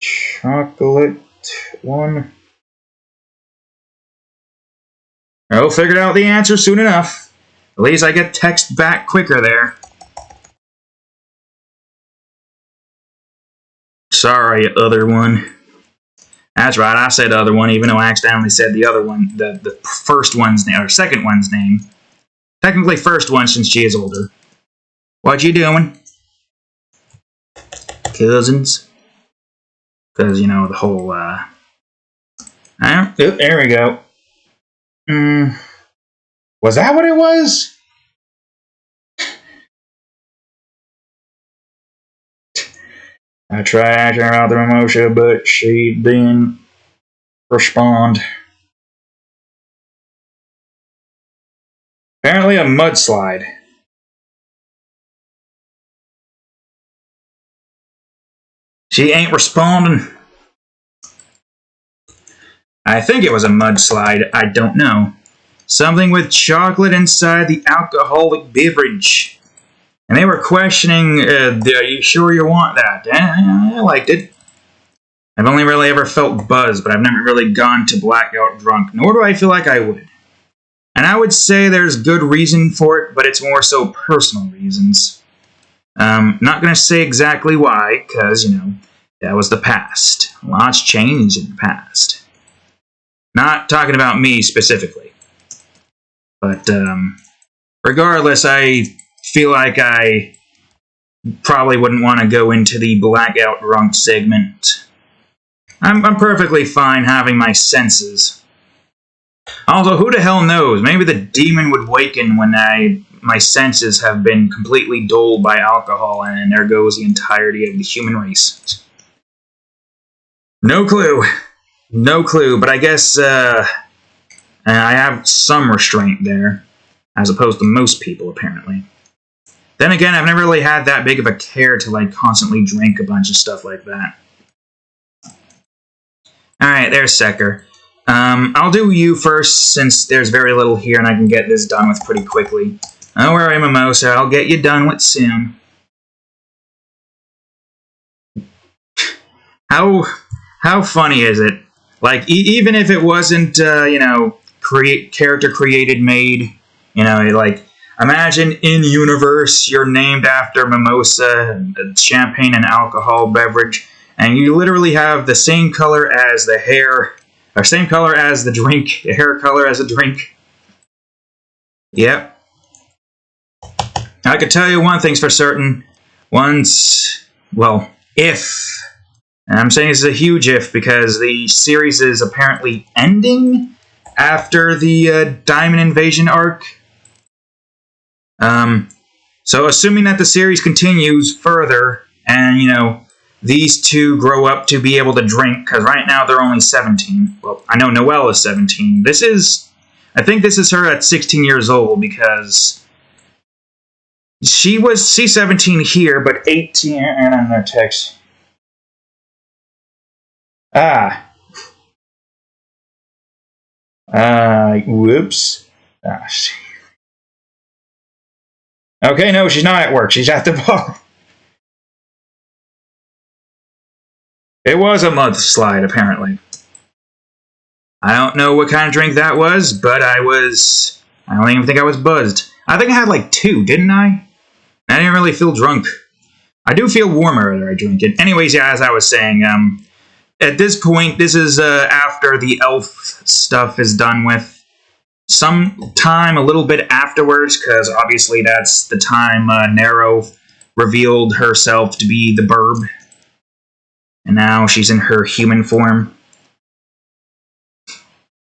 Chocolate one. I'll figure out the answer soon enough. At least I get text back quicker there. Sorry, other one. That's right, I said other one, even though I accidentally said the other one, the first one's name, or second one's name. Technically first one, since she is older. What you doing? Cousins. Because, you know, the whole, there we go. Was that what it was? I tried asking her about the Mimosa, but she didn't respond. Apparently a mudslide. She ain't responding. I think it was a mudslide. I don't know. Something with chocolate inside the alcoholic beverage. And they were questioning, are you sure you want that? I liked it. I've only really ever felt buzzed, but I've never really gone to blackout drunk, nor do I feel like I would. And I would say there's good reason for it, but it's more so personal reasons. Not going to say exactly why, because, you know, that was the past. Lots changed in the past. Not talking about me specifically. But, regardless, I feel like I probably wouldn't want to go into the blackout drunk segment. I'm perfectly fine having my senses. Also, who the hell knows? Maybe the demon would waken when my senses have been completely dulled by alcohol, and there goes the entirety of the human race. No clue. No clue, but I guess I have some restraint there, as opposed to most people, apparently. Then again, I've never really had that big of a care to, like, constantly drink a bunch of stuff like that. Alright, there's Secker. I'll do you first, since there's very little here and I can get this done with pretty quickly. Don't worry, Mimosa, I'll get you done with soon. How funny is it? Like, even if it wasn't, you know, character created, made, you know, like, imagine in-universe you're named after Mimosa, champagne and alcohol beverage, and you literally have the same color as the hair, or same color as the drink, the hair color as a drink. Yep. I could tell you one thing's for certain. Once, well, if, and I'm saying this is a huge if because the series is apparently ending after the Diamond Invasion arc. So assuming that the series continues further, and, you know, these two grow up to be able to drink, because right now they're only 17. Well, I know Noelle is 17. I think this is her at 16 years old, because she's 17 here, but 18, and on their text. Whoops. Okay, no, she's not at work. She's at the bar. It was a mudslide, apparently. I don't know what kind of drink that was, but I don't even think I was buzzed. I think I had like 2, didn't I? I didn't really feel drunk. I do feel warmer after I drink it. Anyways, yeah, as I was saying, at this point, this is after the elf stuff is done with. Some time a little bit afterwards, because obviously that's the time Nero revealed herself to be the Burb. And now she's in her human form.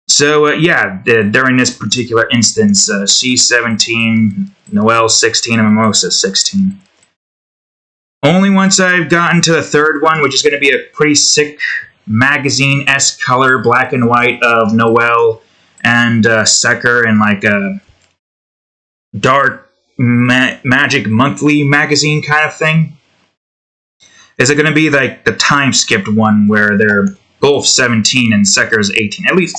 So, yeah, during this particular instance, she's 17, Noelle's 16, and Mimosa's 16. Only once I've gotten to the third one, which is going to be a pretty sick magazine-esque color, black and white, of Noelle and Secker in like a dark magic monthly magazine kind of thing. Is it going to be like the time-skipped one where they're both 17 and Secker's 18? At least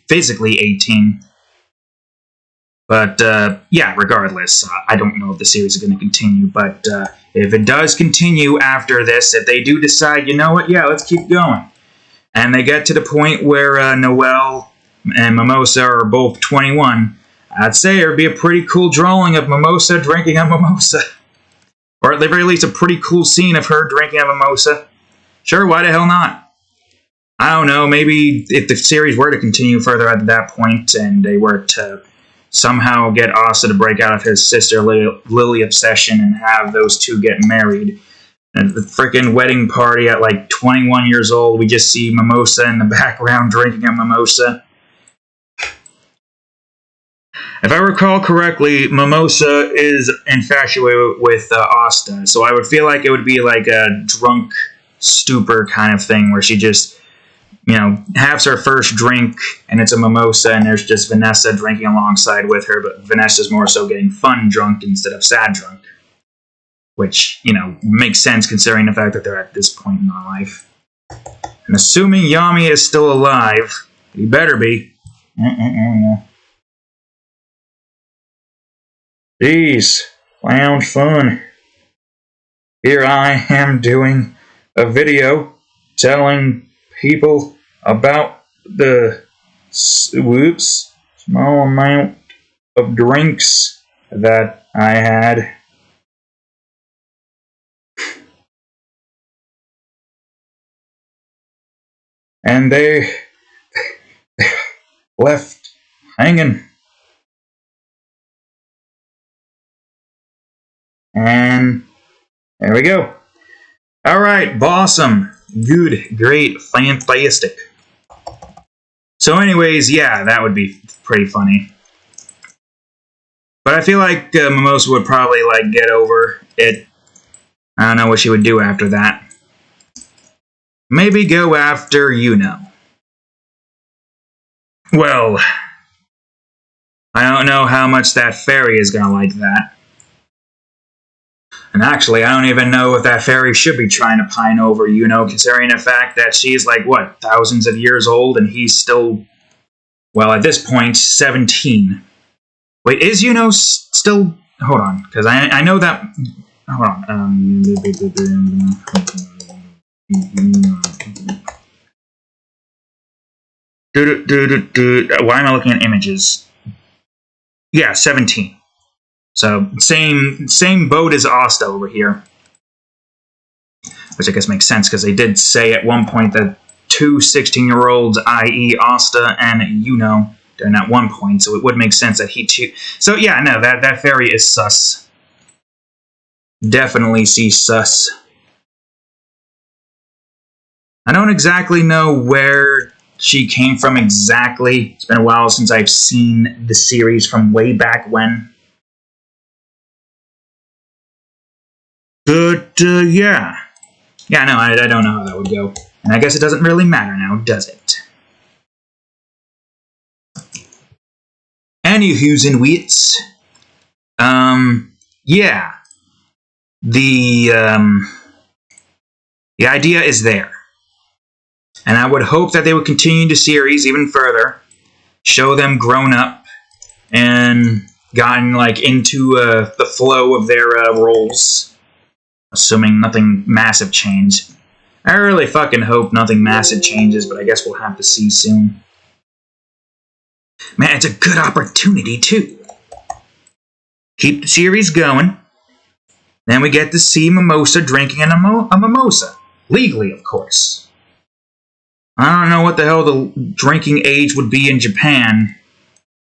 physically 18. But, yeah, regardless, I don't know if the series is going to continue, but if it does continue after this, if they do decide, you know what, yeah, let's keep going, and they get to the point where Noelle and Mimosa are both 21, I'd say it would be a pretty cool drawing of Mimosa drinking a mimosa. Or at the very least, a pretty cool scene of her drinking a mimosa. Sure, why the hell not? I don't know, maybe if the series were to continue further at that point, and they were to somehow get Asa to break out of his sister Lily obsession and have those two get married. And the freaking wedding party at like 21 years old, we just see Mimosa in the background drinking a mimosa. If I recall correctly, Mimosa is infatuated with Asta, so I would feel like it would be like a drunk stupor kind of thing where she just, you know, has her first drink and it's a mimosa and there's just Vanessa drinking alongside with her, but Vanessa's more so getting fun drunk instead of sad drunk. Which, you know, makes sense considering the fact that they're at this point in their life. And assuming Yami is still alive, he better be. Jeez, clown fun. Here I am doing a video telling people about the small amount of drinks that I had. And they left hanging. And there we go. Alright, awesome. Good, great, fantastic. So anyways, yeah, that would be pretty funny. But I feel like Mimosa would probably, like, get over it. I don't know what she would do after that. Maybe go after Yuno. Well, I don't know how much that fairy is gonna like that. And actually, I don't even know if that fairy should be trying to pine over Yuno, considering the fact that she's, like, what, thousands of years old, and he's still, well, at this point, 17. Wait, is Yuno still... Hold on, because I know that... Hold on. Why am I looking at images? Yeah, 17. So, same boat as Asta over here. Which I guess makes sense, because they did say at one point that two 16-year-olds, i.e. Asta and Yuno, during that one point, so it would make sense that he too... So, yeah, no, that fairy is sus. Definitely see sus. I don't exactly know where she came from exactly. It's been a while since I've seen the series from way back when. But, yeah. Yeah, no, I don't know how that would go. And I guess it doesn't really matter now, does it? Anywho's and wits. Yeah. The idea is there. And I would hope that they would continue the series even further. Show them grown up and gotten, like, into the flow of their roles. Assuming nothing massive changed. I really fucking hope nothing massive changes, but I guess we'll have to see soon. Man, it's a good opportunity, too. Keep the series going. Then we get to see Mimosa drinking a mimosa. Legally, of course. I don't know what the hell the drinking age would be in Japan.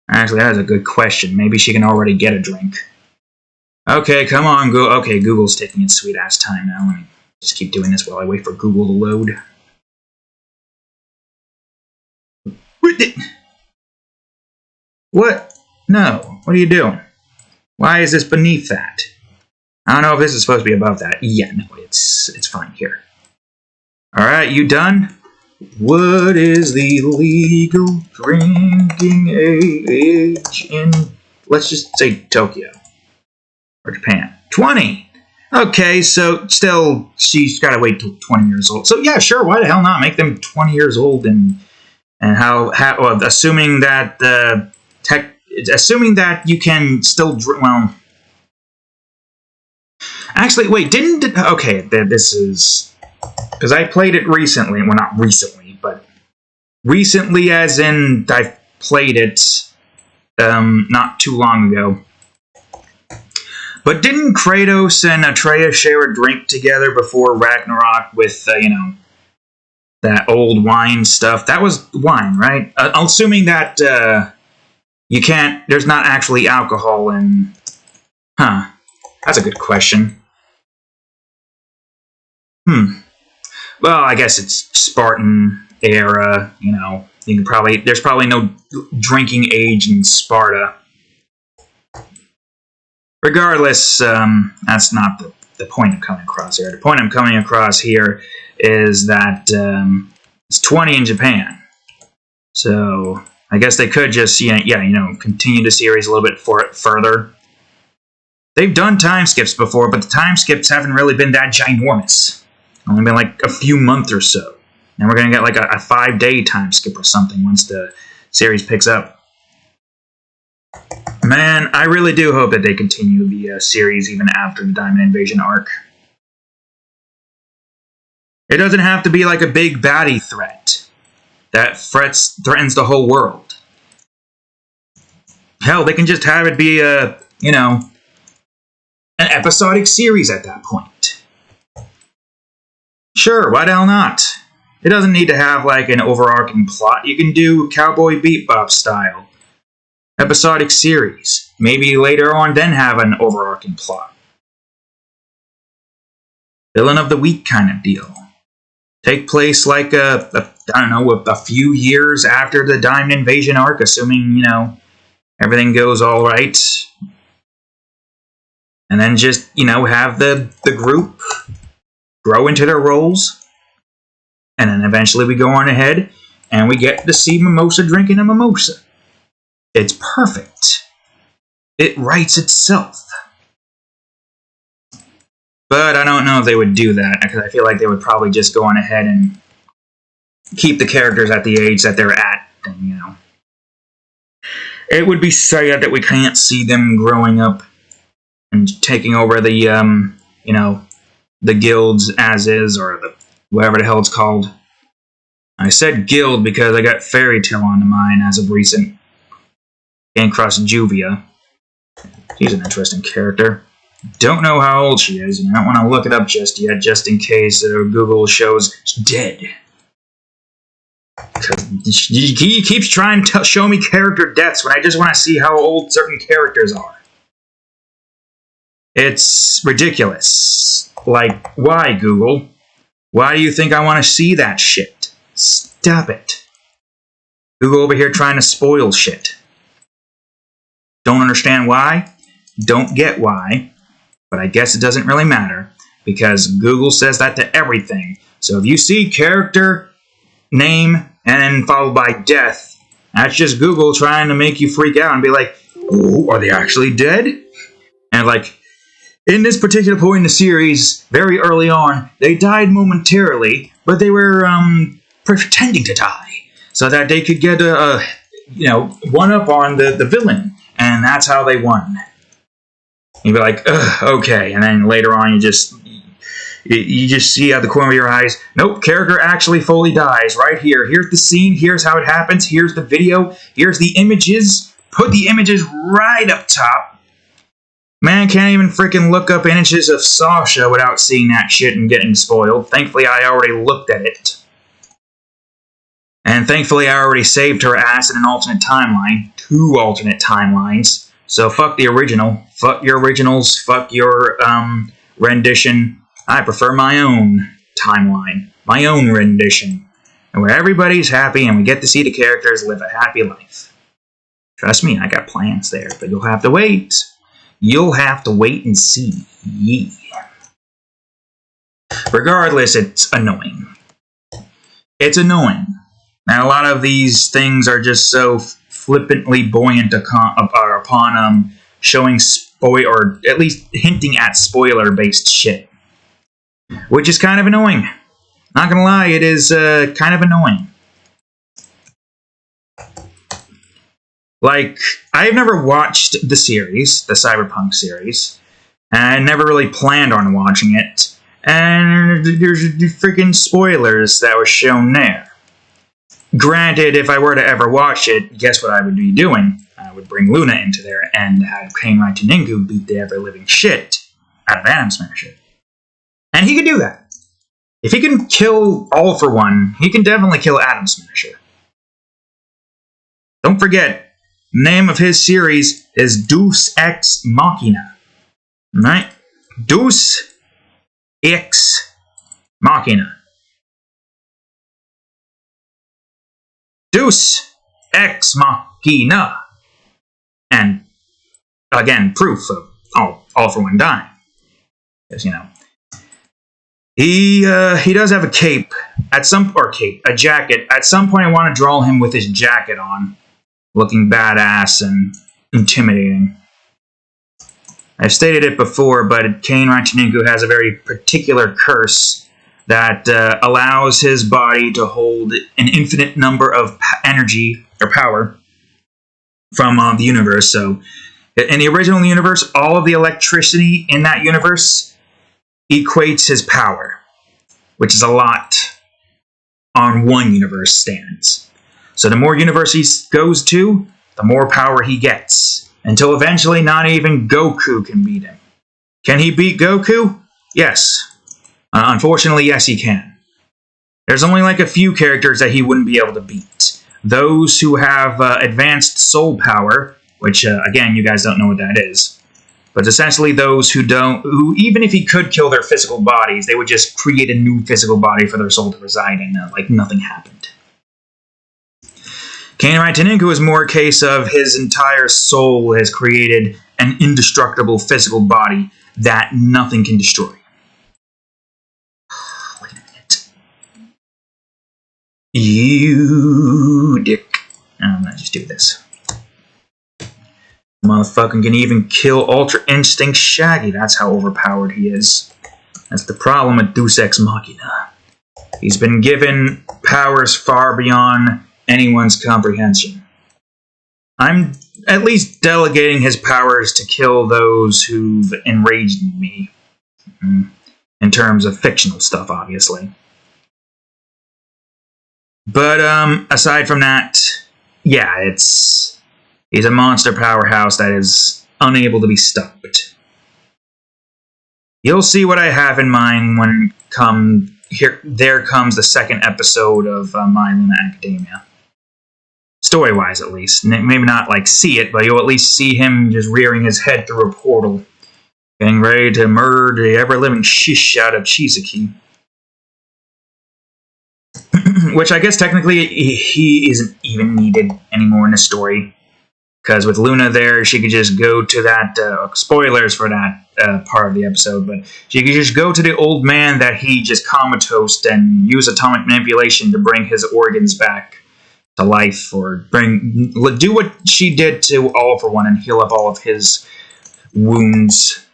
Actually, that is a good question. Maybe she can already get a drink. Okay, come on, Google. Okay, Google's taking its sweet-ass time now. Let me just keep doing this while I wait for Google to load. What? No. What are you doing? Why is this beneath that? I don't know if this is supposed to be above that. Yeah, no, it's fine here. Alright, you done? What is the legal drinking age in, let's just say Tokyo? Or Japan? 20! Okay, so still, she's got to wait till 20 years old. So yeah, sure, why the hell not? Make them 20 years old and how well, assuming that assuming that you can still well, actually, wait, okay, this is, because I played it recently, well, not recently, but recently as in I played it not too long ago. But didn't Kratos and Atreus share a drink together before Ragnarok with, that old wine stuff? That was wine, right? Assuming that you can't, there's not actually alcohol in... Huh. That's a good question. Well, I guess it's Spartan era, you can probably, there's probably no drinking age in Sparta. Regardless, that's not the point I'm coming across here. The point I'm coming across here is that it's 20 in Japan. So I guess they could just, continue the series a little bit further. They've done time skips before, but the time skips haven't really been that ginormous. Only been like a few months or so. And we're going to get like a 5-day time skip or something once the series picks up. Man, I really do hope that they continue the series even after the Diamond Invasion arc. It doesn't have to be like a big baddie threat that threatens the whole world. Hell, they can just have it be an episodic series at that point. Sure, why the hell not? It doesn't need to have like an overarching plot. You can do Cowboy Bebop style. Episodic series. Maybe later on then have an overarching plot. Villain of the week kind of deal. Take place like I don't know, a few years after the Diamond Invasion arc, assuming, everything goes all right. And then just, have the group grow into their roles. And then eventually we go on ahead and we get to see Mimosa drinking a mimosa. It's perfect. It writes itself. But I don't know if they would do that, because I feel like they would probably just go on ahead and keep the characters at the age that they're at. And, it would be sad that we can't see them growing up and taking over the, the guilds as is, or the whatever the hell it's called. I said guild because I got Fairy Tail on the mind as of recent. Came across Juvia. She's an interesting character. Don't know how old she is, and I don't want to look it up just yet, just in case Google shows she's dead. Because he keeps trying to show me character deaths when I just want to see how old certain characters are. It's ridiculous. Like, why, Google? Why do you think I want to see that shit? Stop it. Google over here trying to spoil shit. Don't understand why? Don't get why. But I guess it doesn't really matter, because Google says that to everything. So if you see character, name, and then followed by death, that's just Google trying to make you freak out and be like, oh, are they actually dead? And like, in this particular point in the series, very early on, they died momentarily, but they were pretending to die, so that they could get one up on the villain. And that's how they won. You'd be like, ugh, okay. And then later on, you just see out the corner of your eyes, nope, character actually fully dies right here. Here's the scene. Here's how it happens. Here's the video. Here's the images. Put the images right up top. Man, can't even freaking look up images of Sasha without seeing that shit and getting spoiled. Thankfully, I already looked at it. And thankfully, I already saved her ass in an alternate timeline. 2 alternate timelines. So fuck the original. Fuck your originals. Fuck your rendition. I prefer my own timeline. My own rendition. And where everybody's happy and we get to see the characters live a happy life. Trust me, I got plans there. But you'll have to wait. You'll have to wait and see. Yeah. Regardless, it's annoying. It's annoying. And a lot of these things are just so flippantly buoyant upon showing or at least hinting at spoiler-based shit. Which is kind of annoying. Not gonna lie, it is kind of annoying. Like, I've never watched the series, the Cyberpunk series, and I never really planned on watching it, and there's freaking spoilers that were shown there. Granted, if I were to ever watch it, guess what I would be doing? I would bring Luna into there and have Kane Teninku beat the ever-living shit out of Atom Smasher. And he can do that. If he can kill All For One, he can definitely kill Atom Smasher. Don't forget, the name of his series is Deus Ex Machina. Right? Deus Ex Machina. Deus Ex Machina. And, again, proof of All For One dying. Because, he does have a cape, a jacket. At some point I want to draw him with his jacket on, looking badass and intimidating. I've stated it before, but Kane Rachininku has a very particular curse that allows his body to hold an infinite number of energy or power from the universe. So, in the original universe, all of the electricity in that universe equates his power, which is a lot on one universe stands. So the more universe he goes to, the more power he gets, until eventually not even Goku can beat him. Can he beat Goku? Yes. Unfortunately, yes, he can. There's only like a few characters that he wouldn't be able to beat. Those who have advanced soul power, which, again, you guys don't know what that is. But essentially those who even if he could kill their physical bodies, they would just create a new physical body for their soul to reside in, like nothing happened. Kanrai Teninku is more a case of his entire soul has created an indestructible physical body that nothing can destroy. Wait a minute. You dick. I'm gonna just do this. Motherfucking can even kill Ultra Instinct Shaggy. That's how overpowered he is. That's the problem with Deus Ex Machina. He's been given powers far beyond anyone's comprehension. I'm at least delegating his powers to kill those who've enraged me. In terms of fictional stuff, obviously. But, aside from that, yeah, he's a monster powerhouse that is unable to be stopped. You'll see what I have in mind when there comes the second episode of My Luna Academia. Story-wise, at least. Maybe not, like, see it, but you'll at least see him just rearing his head through a portal, getting ready to murder the ever-living shish out of Chisaki. Which I guess technically he isn't even needed anymore in the story. Because with Luna there, she could just go to that, spoilers for that part of the episode, but she could just go to the old man that he just comatose and use atomic manipulation to bring his organs back to life, or do what she did to All for One and heal up all of his wounds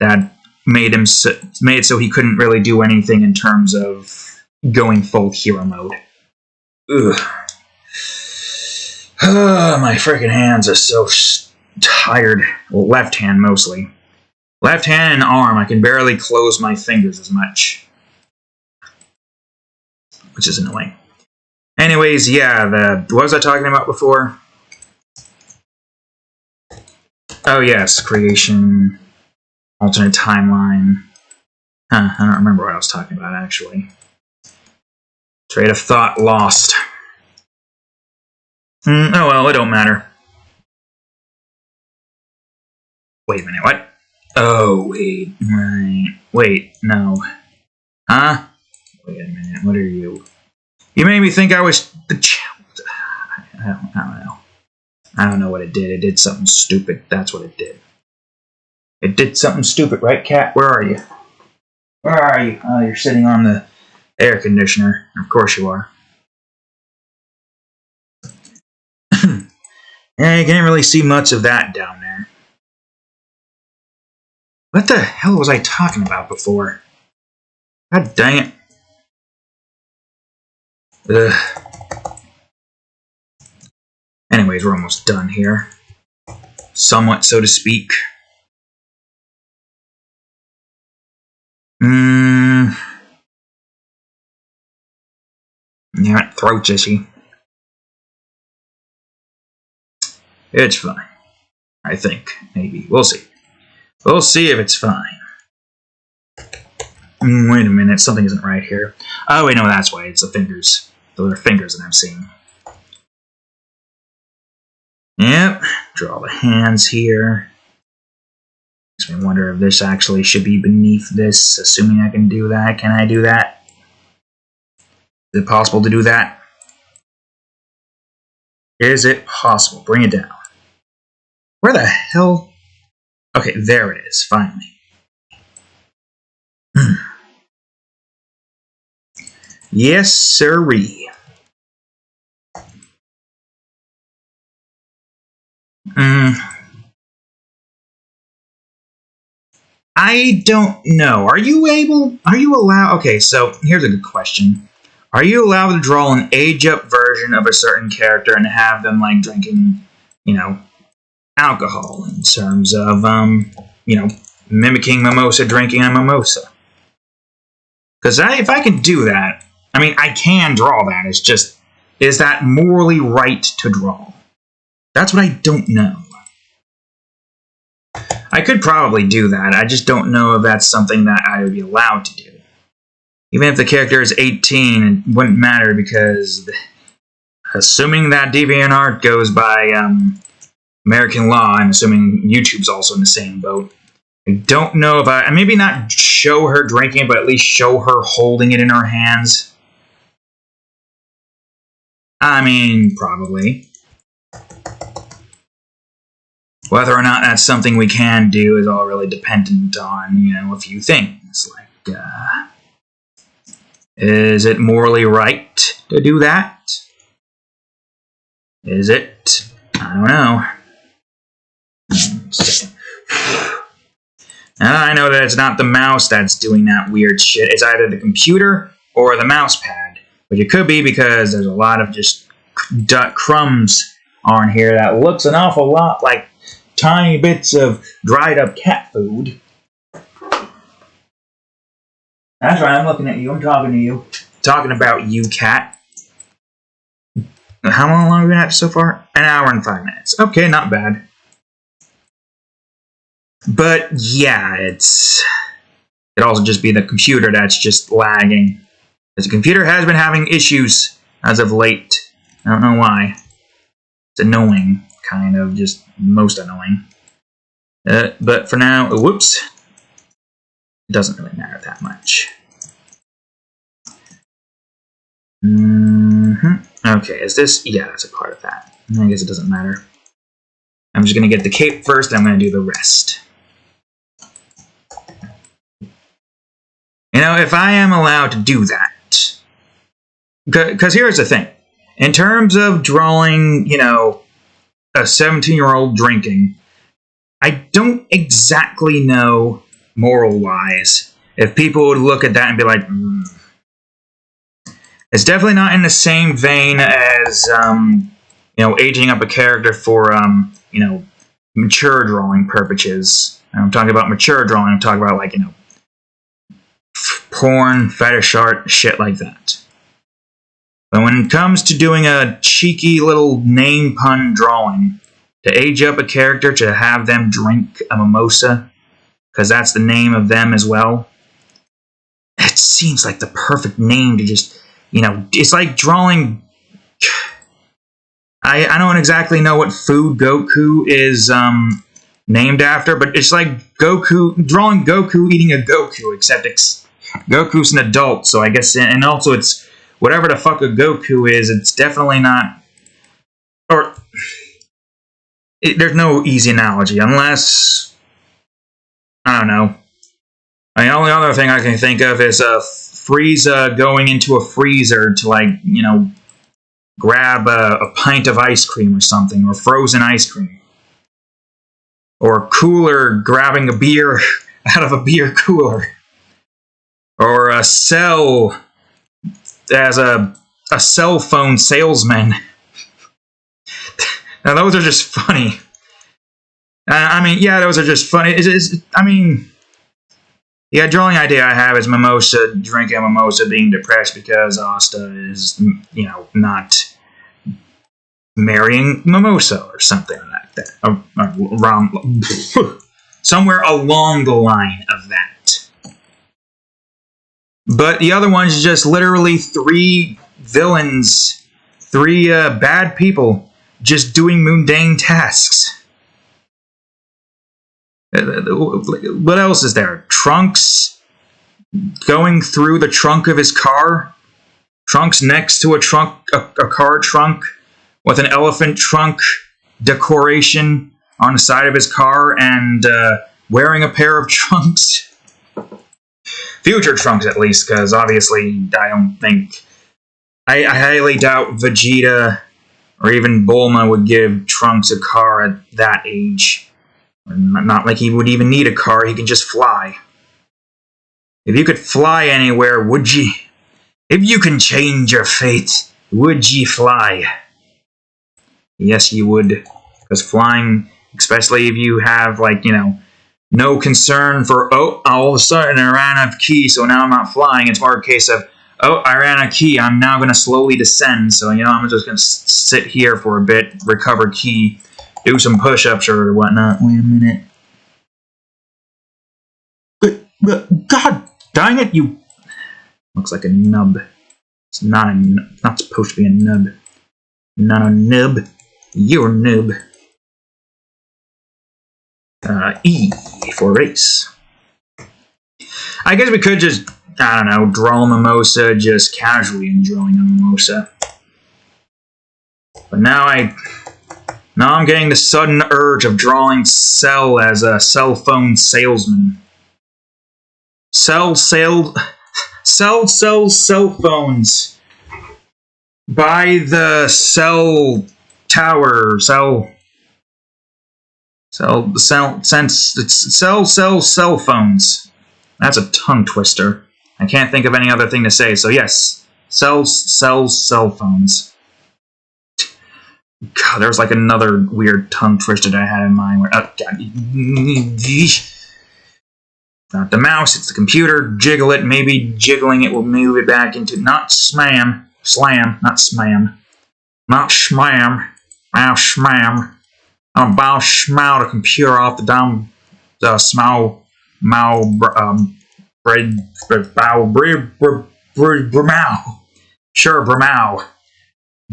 that made it so he couldn't really do anything in terms of going full hero mode. Ugh. My freaking hands are so tired. Well, left hand mostly. Left hand and arm, I can barely close my fingers as much. Which is annoying. Anyways, yeah, what was I talking about before? Oh yes, creation, alternate timeline. I don't remember what I was talking about, actually. Trade of thought lost. Oh well, it don't matter. Wait a minute, what? Oh, wait, right. Wait, no. Huh? Wait a minute, what are you? You made me think I was the I don't know. I don't know what it did. It did something stupid. That's what it did. It did something stupid, right, Cat? Where are you? Where are you? Oh, you're sitting on the air conditioner. Of course you are. Yeah, you can't really see much of that down there. What the hell was I talking about before? God dang it. Ugh. Anyways, we're almost done here. Somewhat, so to speak. Yeah, throat itchy. It's fine. I think. Maybe. We'll see. We'll see if it's fine. Wait a minute. Something isn't right here. Oh, wait, no, that's why. It's the fingers. Those are fingers that I'm seeing. Yep. Draw the hands here. Makes me wonder if this actually should be beneath this, assuming I can do that. Can I do that? Is it possible to do that? Is it possible? Bring it down. Where the hell? Okay, there it is, finally. Yes, sirree. I don't know. Are you allowed? Okay, so here's a good question. Are you allowed to draw an age-up version of a certain character and have them, like, drinking, alcohol in terms of, mimicking Mimosa drinking a mimosa? Because if I can do that, I mean, I can draw that. It's just, is that morally right to draw? That's what I don't know. I could probably do that. I just don't know if that's something that I would be allowed to do. Even if the character is 18, it wouldn't matter because, assuming that DeviantArt goes by American law, I'm assuming YouTube's also in the same boat. I don't know if I maybe not show her drinking, but at least show her holding it in her hands. I mean, probably. Whether or not that's something we can do is all really dependent on, you know, a few things. Like, is it morally right to do that? Is it? I don't know. I know that it's not the mouse that's doing that weird shit. It's either the computer or the mouse pad. Which it could be because there's a lot of just crumbs on here that looks an awful lot like tiny bits of dried up cat food. That's right, I'm looking at you. I'm talking to you. Talking about you, cat. How long have we been at so far? An hour and 5 minutes. Okay, not bad. But yeah, it could also just be the computer that's just lagging. Because the computer has been having issues as of late. I don't know why. It's annoying, kind of, just most annoying. But for now, whoops. It doesn't really matter that much. Okay, is this? Yeah, that's a part of that. I guess it doesn't matter. I'm just going to get the cape first, and I'm going to do the rest. You know, if I am allowed to do that, because here's the thing. In terms of drawing, you know, a 17-year-old drinking, I don't exactly know, moral-wise, if people would look at that and be like, It's definitely not in the same vein as, you know, aging up a character for, you know, mature drawing purposes. I'm talking about mature drawing. I'm talking about, like, you know, porn, fetish art, shit like that. But when it comes to doing a cheeky little name pun drawing, to age up a character, to have them drink a mimosa, because that's the name of them as well, it seems like the perfect name to just, you know, it's like drawing... I don't exactly know what food Goku is named after, but it's like Goku, drawing Goku eating a Goku, except Goku's an adult, so I guess, and also it's whatever the fuck a Goku is, it's definitely not, or, there's no easy analogy, unless, I don't know. The only other thing I can think of is Frieza going into a freezer to, like, you know, grab a pint of ice cream or something, or frozen ice cream. Or Cooler grabbing a beer out of a beer cooler. Or a Cell as a cell phone salesman. Now, those are just funny. I mean, yeah, those are just funny. I mean, yeah, drawing idea I have is Mimosa drinking a mimosa, being depressed because Asta is, you know, not marrying Mimosa or something like that. Around, somewhere along the line of that. But the other one's just literally 3 villains, 3 bad people just doing mundane tasks. What else is there? Trunks going through the trunk of his car. Trunks next to a car trunk with an elephant trunk decoration on the side of his car, and wearing a pair of trunks. Future trunks, at least, because obviously I don't think... I highly doubt Vegeta or even Bulma would give Trunks a car at that age. Not like he would even need a car, he can just fly. If you could fly anywhere, would ye? If you can change your fate, would ye fly? Yes, you would. Because flying, especially if you have, like, you know, no concern for, oh, all of a sudden I ran out of ki, so now I'm not flying. It's more a case of, oh, I ran out of ki, I'm now going to slowly descend, so, you know, I'm just going to sit here for a bit, recover ki, do some push-ups or whatnot. Wait a minute. But God dang it, you... Looks like a nub. It's not not supposed to be a nub. Not a nub. You're a nub. E for race. I guess we could just, I don't know, draw a Mimosa just casually and drawing a Mimosa. But now I'm getting the sudden urge of drawing Cell as a cell phone salesman. Cell phones. Buy the cell tower. Cell phones. That's a tongue twister. I can't think of any other thing to say. So yes, cell phones. God, there was like another weird tongue twister that I had in mind. Where, oh, God. Not the mouse, it's the computer. Jiggle it. Maybe jiggling it will move it back into not slam, not smam, not schmam, I'll schmam. I'm about to smell the computer off the dumb smell bread Bramau. Sure, Bramau.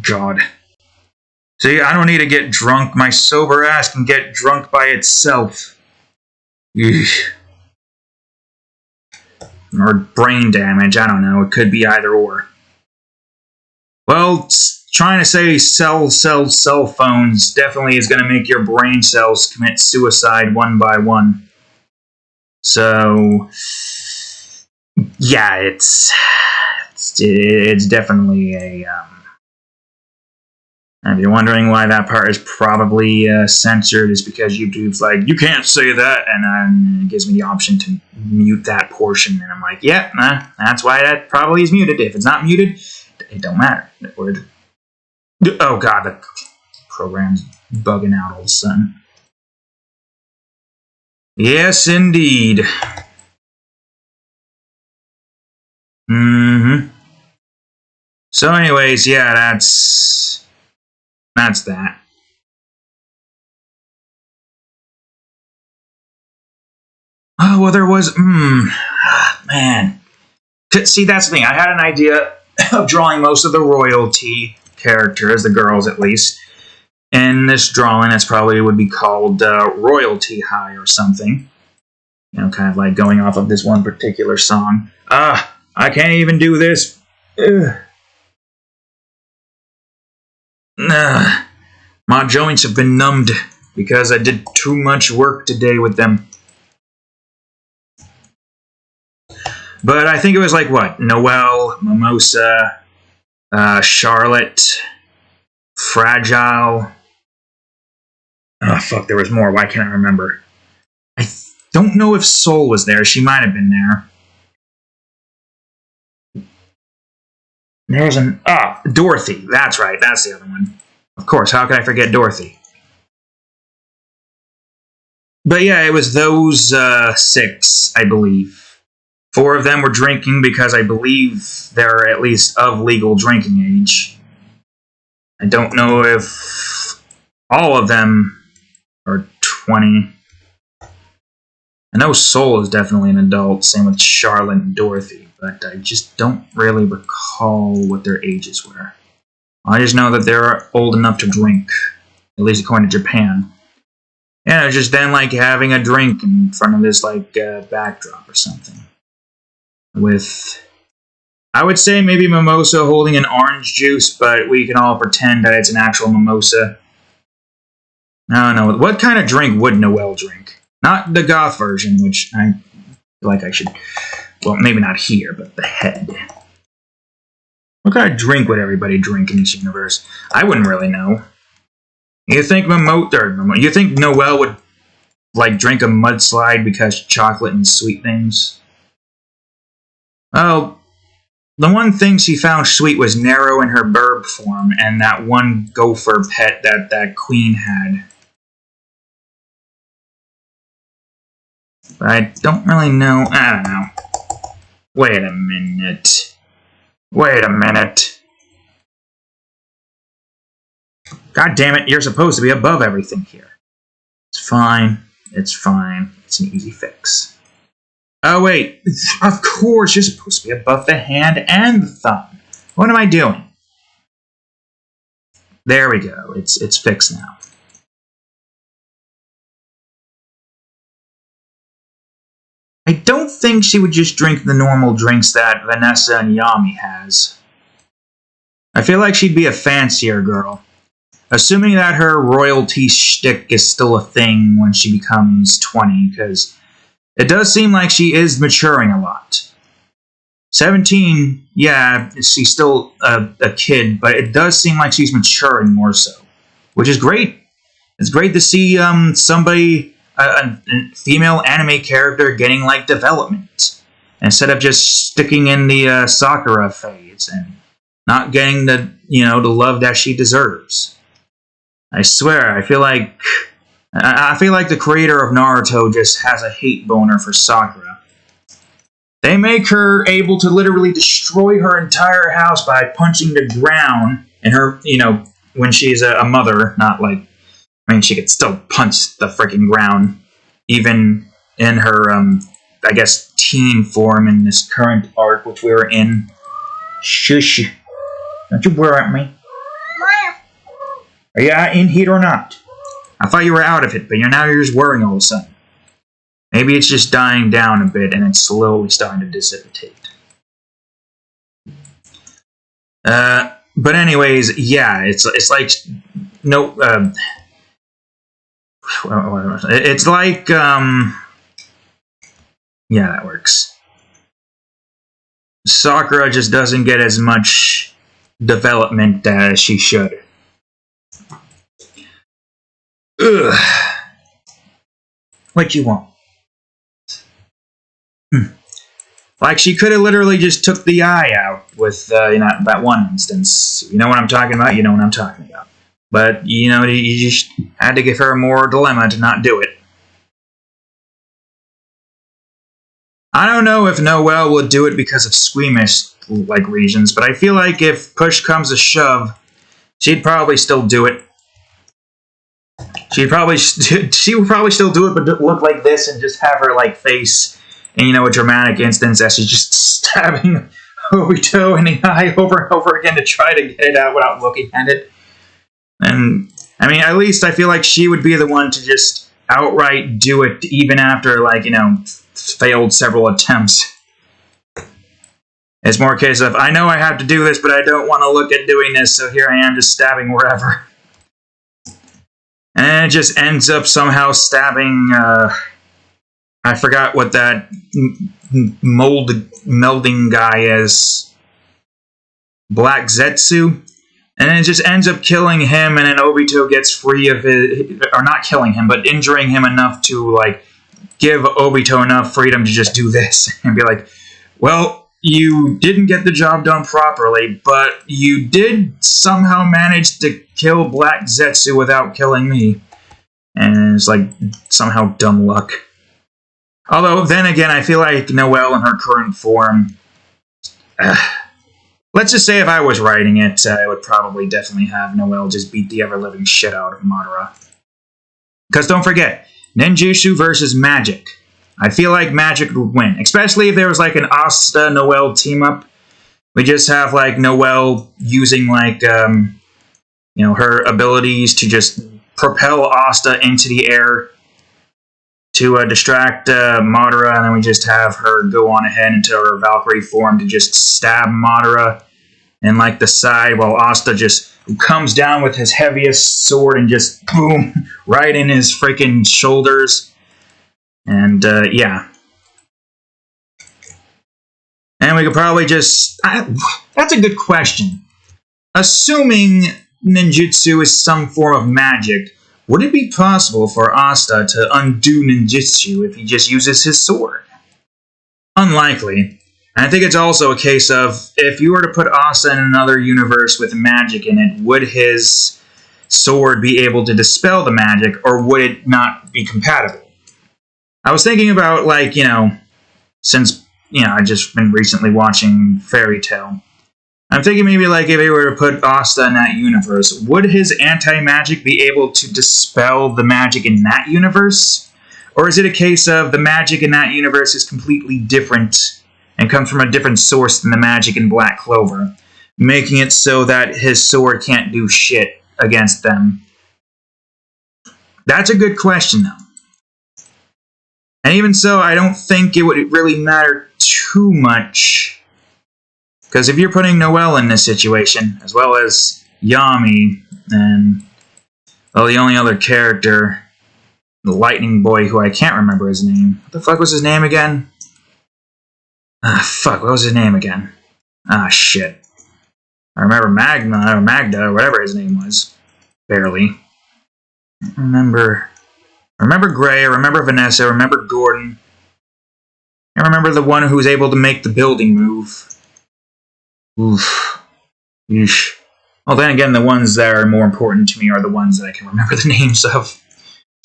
God. See, I don't need to get drunk. My sober ass can get drunk by itself. Or brain damage, I don't know. It could be either or. Well, trying to say cell phones definitely is going to make your brain cells commit suicide one by one. So, yeah, it's definitely a. If you're wondering why that part is probably censored, is because YouTube's like, you can't say that, and then it gives me the option to mute that portion, and I'm like, yeah, that's why that probably is muted. If it's not muted, it don't matter. Oh God, the program's bugging out all of a sudden. Yes, indeed. So anyways, yeah, that's that. Oh, well, there was, man. See, that's the thing. I had an idea of drawing most of the royalty characters, the girls at least. In this drawing, that's probably would be called Royalty High or something. You know, kind of like going off of this one particular song. I can't even do this. My joints have been numbed because I did too much work today with them. But I think it was like, what? Noelle, Mimosa, Charlotte, Fragile. Oh, fuck, there was more. Why can't I remember? I don't know if Soul was there. She might have been there. There was Dorothy. That's right. That's the other one. Of course, how could I forget Dorothy? But yeah, it was those 6, I believe. 4 of them were drinking because I believe they're at least of legal drinking age. I don't know if all of them are 20. I know Soul is definitely an adult, same with Charlotte and Dorothy, but I just don't really recall what their ages were. I just know that they're old enough to drink, at least according to Japan. Yeah, it's just then like having a drink in front of this like backdrop or something. With, I would say maybe Mimosa holding an orange juice, but we can all pretend that it's an actual Mimosa. I don't know. What kind of drink would Noelle drink? Not the goth version, which I feel like I should, well, maybe not here, but the head. What kind of drink would everybody drink in this universe? I wouldn't really know. You think you think Noelle would like drink a mudslide because chocolate and sweet things? Oh, the one thing she found sweet was Nero in her burb form and that one gopher pet that queen had. But I don't really know. I don't know. Wait a minute. God damn it, you're supposed to be above everything here. It's fine. It's an easy fix. Oh, wait. Of course, you're supposed to be above the hand and the thumb. What am I doing? There we go. It's fixed now. I don't think she would just drink the normal drinks that Vanessa and Yami has. I feel like she'd be a fancier girl. Assuming that her royalty shtick is still a thing when she becomes 20, because it does seem like she is maturing a lot. 17, yeah, she's still a kid, but it does seem like she's maturing more so, which is great. It's great to see somebody, a female anime character, getting like development instead of just sticking in the Sakura phase and not getting the the love that she deserves. I swear, I feel like the creator of Naruto just has a hate boner for Sakura. They make her able to literally destroy her entire house by punching the ground, and her, when she's a mother, not like, she could still punch the freaking ground, even in her, I guess, teen form in this current arc, which we were in. Shush. Don't you worry at me. Are you in heat or not? I thought you were out of it, but now you're just worrying all of a sudden. Maybe it's just dying down a bit and it's slowly starting to dissipate. But anyways, yeah, it's like no. It's like yeah, that works. Sakura just doesn't get as much development as she should. Ugh. What you want? Like, she could have literally just took the eye out with, that one instance. You know what I'm talking about? You know what I'm talking about. But, you just had to give her more dilemma to not do it. I don't know if Noelle would do it because of squeamish, reasons, but I feel like if push comes to shove, she'd probably still do it. She would probably still do it, but look like this and just have her, face in, a dramatic instance as she's just stabbing Obito in the eye over and over again to try to get it out without looking at it. And, at least I feel like she would be the one to just outright do it even after, failed several attempts. It's more a case of, I know I have to do this, but I don't want to look at doing this, so here I am just stabbing wherever. And it just ends up somehow stabbing, I forgot what that melding guy is. Black Zetsu? And it just ends up killing him, and then Obito gets free of it, or not killing him, but injuring him enough to, give Obito enough freedom to just do this. And be like, well, you didn't get the job done properly, but you did somehow manage to kill Black Zetsu without killing me. And it's somehow dumb luck. Although, then again, I feel like Noelle in her current form... let's just say if I was writing it, I would probably definitely have Noelle just beat the ever-living shit out of Madara. Because don't forget, ninjutsu versus magic. I feel like magic would win. Especially if there was an Asta-Noelle team-up. We just have Noelle using her abilities to just propel Asta into the air to distract Madara, and then we just have her go on ahead into her Valkyrie form to just stab Madara in the side, while Asta just comes down with his heaviest sword and just boom, right in his freaking shoulders. And yeah. And we could probably just... that's a good question. Assuming ninjutsu is some form of magic, would it be possible for Asta to undo ninjutsu if he just uses his sword? Unlikely. And I think it's also a case of, if you were to put Asta in another universe with magic in it, would his sword be able to dispel the magic, or would it not be compatible? I was thinking about, since, I've just been recently watching Fairy Tail. I'm thinking maybe, if they were to put Asta in that universe, would his anti-magic be able to dispel the magic in that universe? Or is it a case of the magic in that universe is completely different and comes from a different source than the magic in Black Clover, making it so that his sword can't do shit against them? That's a good question, though. And even so, I don't think it would really matter too much. Because if you're putting Noelle in this situation, as well as Yami, and, well, the only other character, the lightning boy, who I can't remember his name. What the fuck was his name again? Fuck, what was his name again? Shit. I remember Magda, or whatever his name was. Barely. I remember Gray, I remember Vanessa, I remember Gordon. I remember the one who was able to make the building move. Oof. Yeesh. Well, then again, the ones that are more important to me are the ones that I can remember the names of.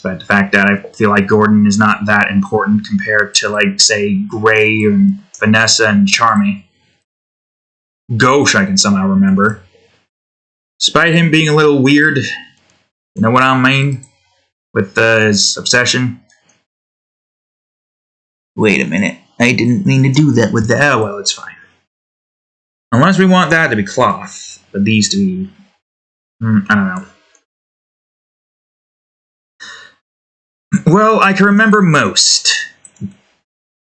But the fact that I feel like Gordon is not that important compared to, like, say, Gray and Vanessa and Charmy. Ghosh I can somehow remember. Despite him being a little weird, you know what I mean? With his obsession. Wait a minute. I didn't mean to do that with the... Oh, well, it's fine. Unless we want that to be cloth. But these to be... I don't know. Well, I can remember most.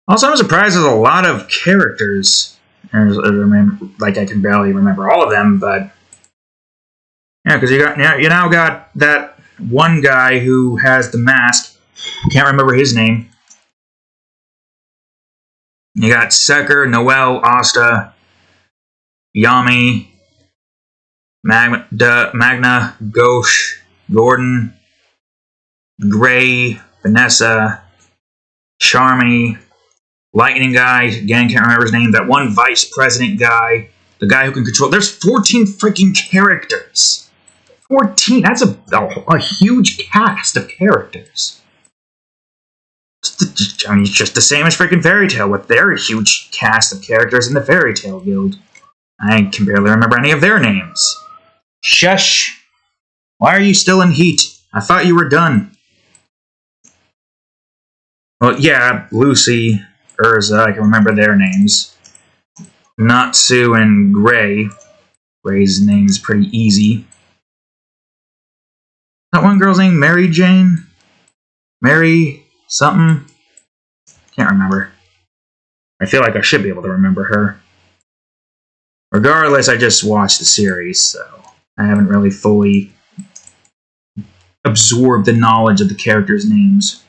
Also, I'm surprised there's a lot of characters. Like, I can barely remember all of them, but... Yeah, because you now got that one guy who has the mask. Can't remember his name. You got Seker, Noelle, Asta, Yami, Magna, Ghosh, Gordon, Gray, Vanessa, Charmy, Lightning Guy, again, can't remember his name, that one vice president guy, the guy who can control... There's 14 freaking characters! 14! That's a huge cast of characters. I mean, it's just the same as freaking Fairy Tail with their huge cast of characters in the Fairy Tail Guild. I can barely remember any of their names. Shush! Why are you still in heat? I thought you were done. Well, yeah, Lucy, Urza, I can remember their names. Natsu and Gray. Gray's name is pretty easy. That one girl's name, Mary Jane? Mary something? Can't remember. I feel like I should be able to remember her. Regardless, I just watched the series, so I haven't really fully absorbed the knowledge of the characters' names.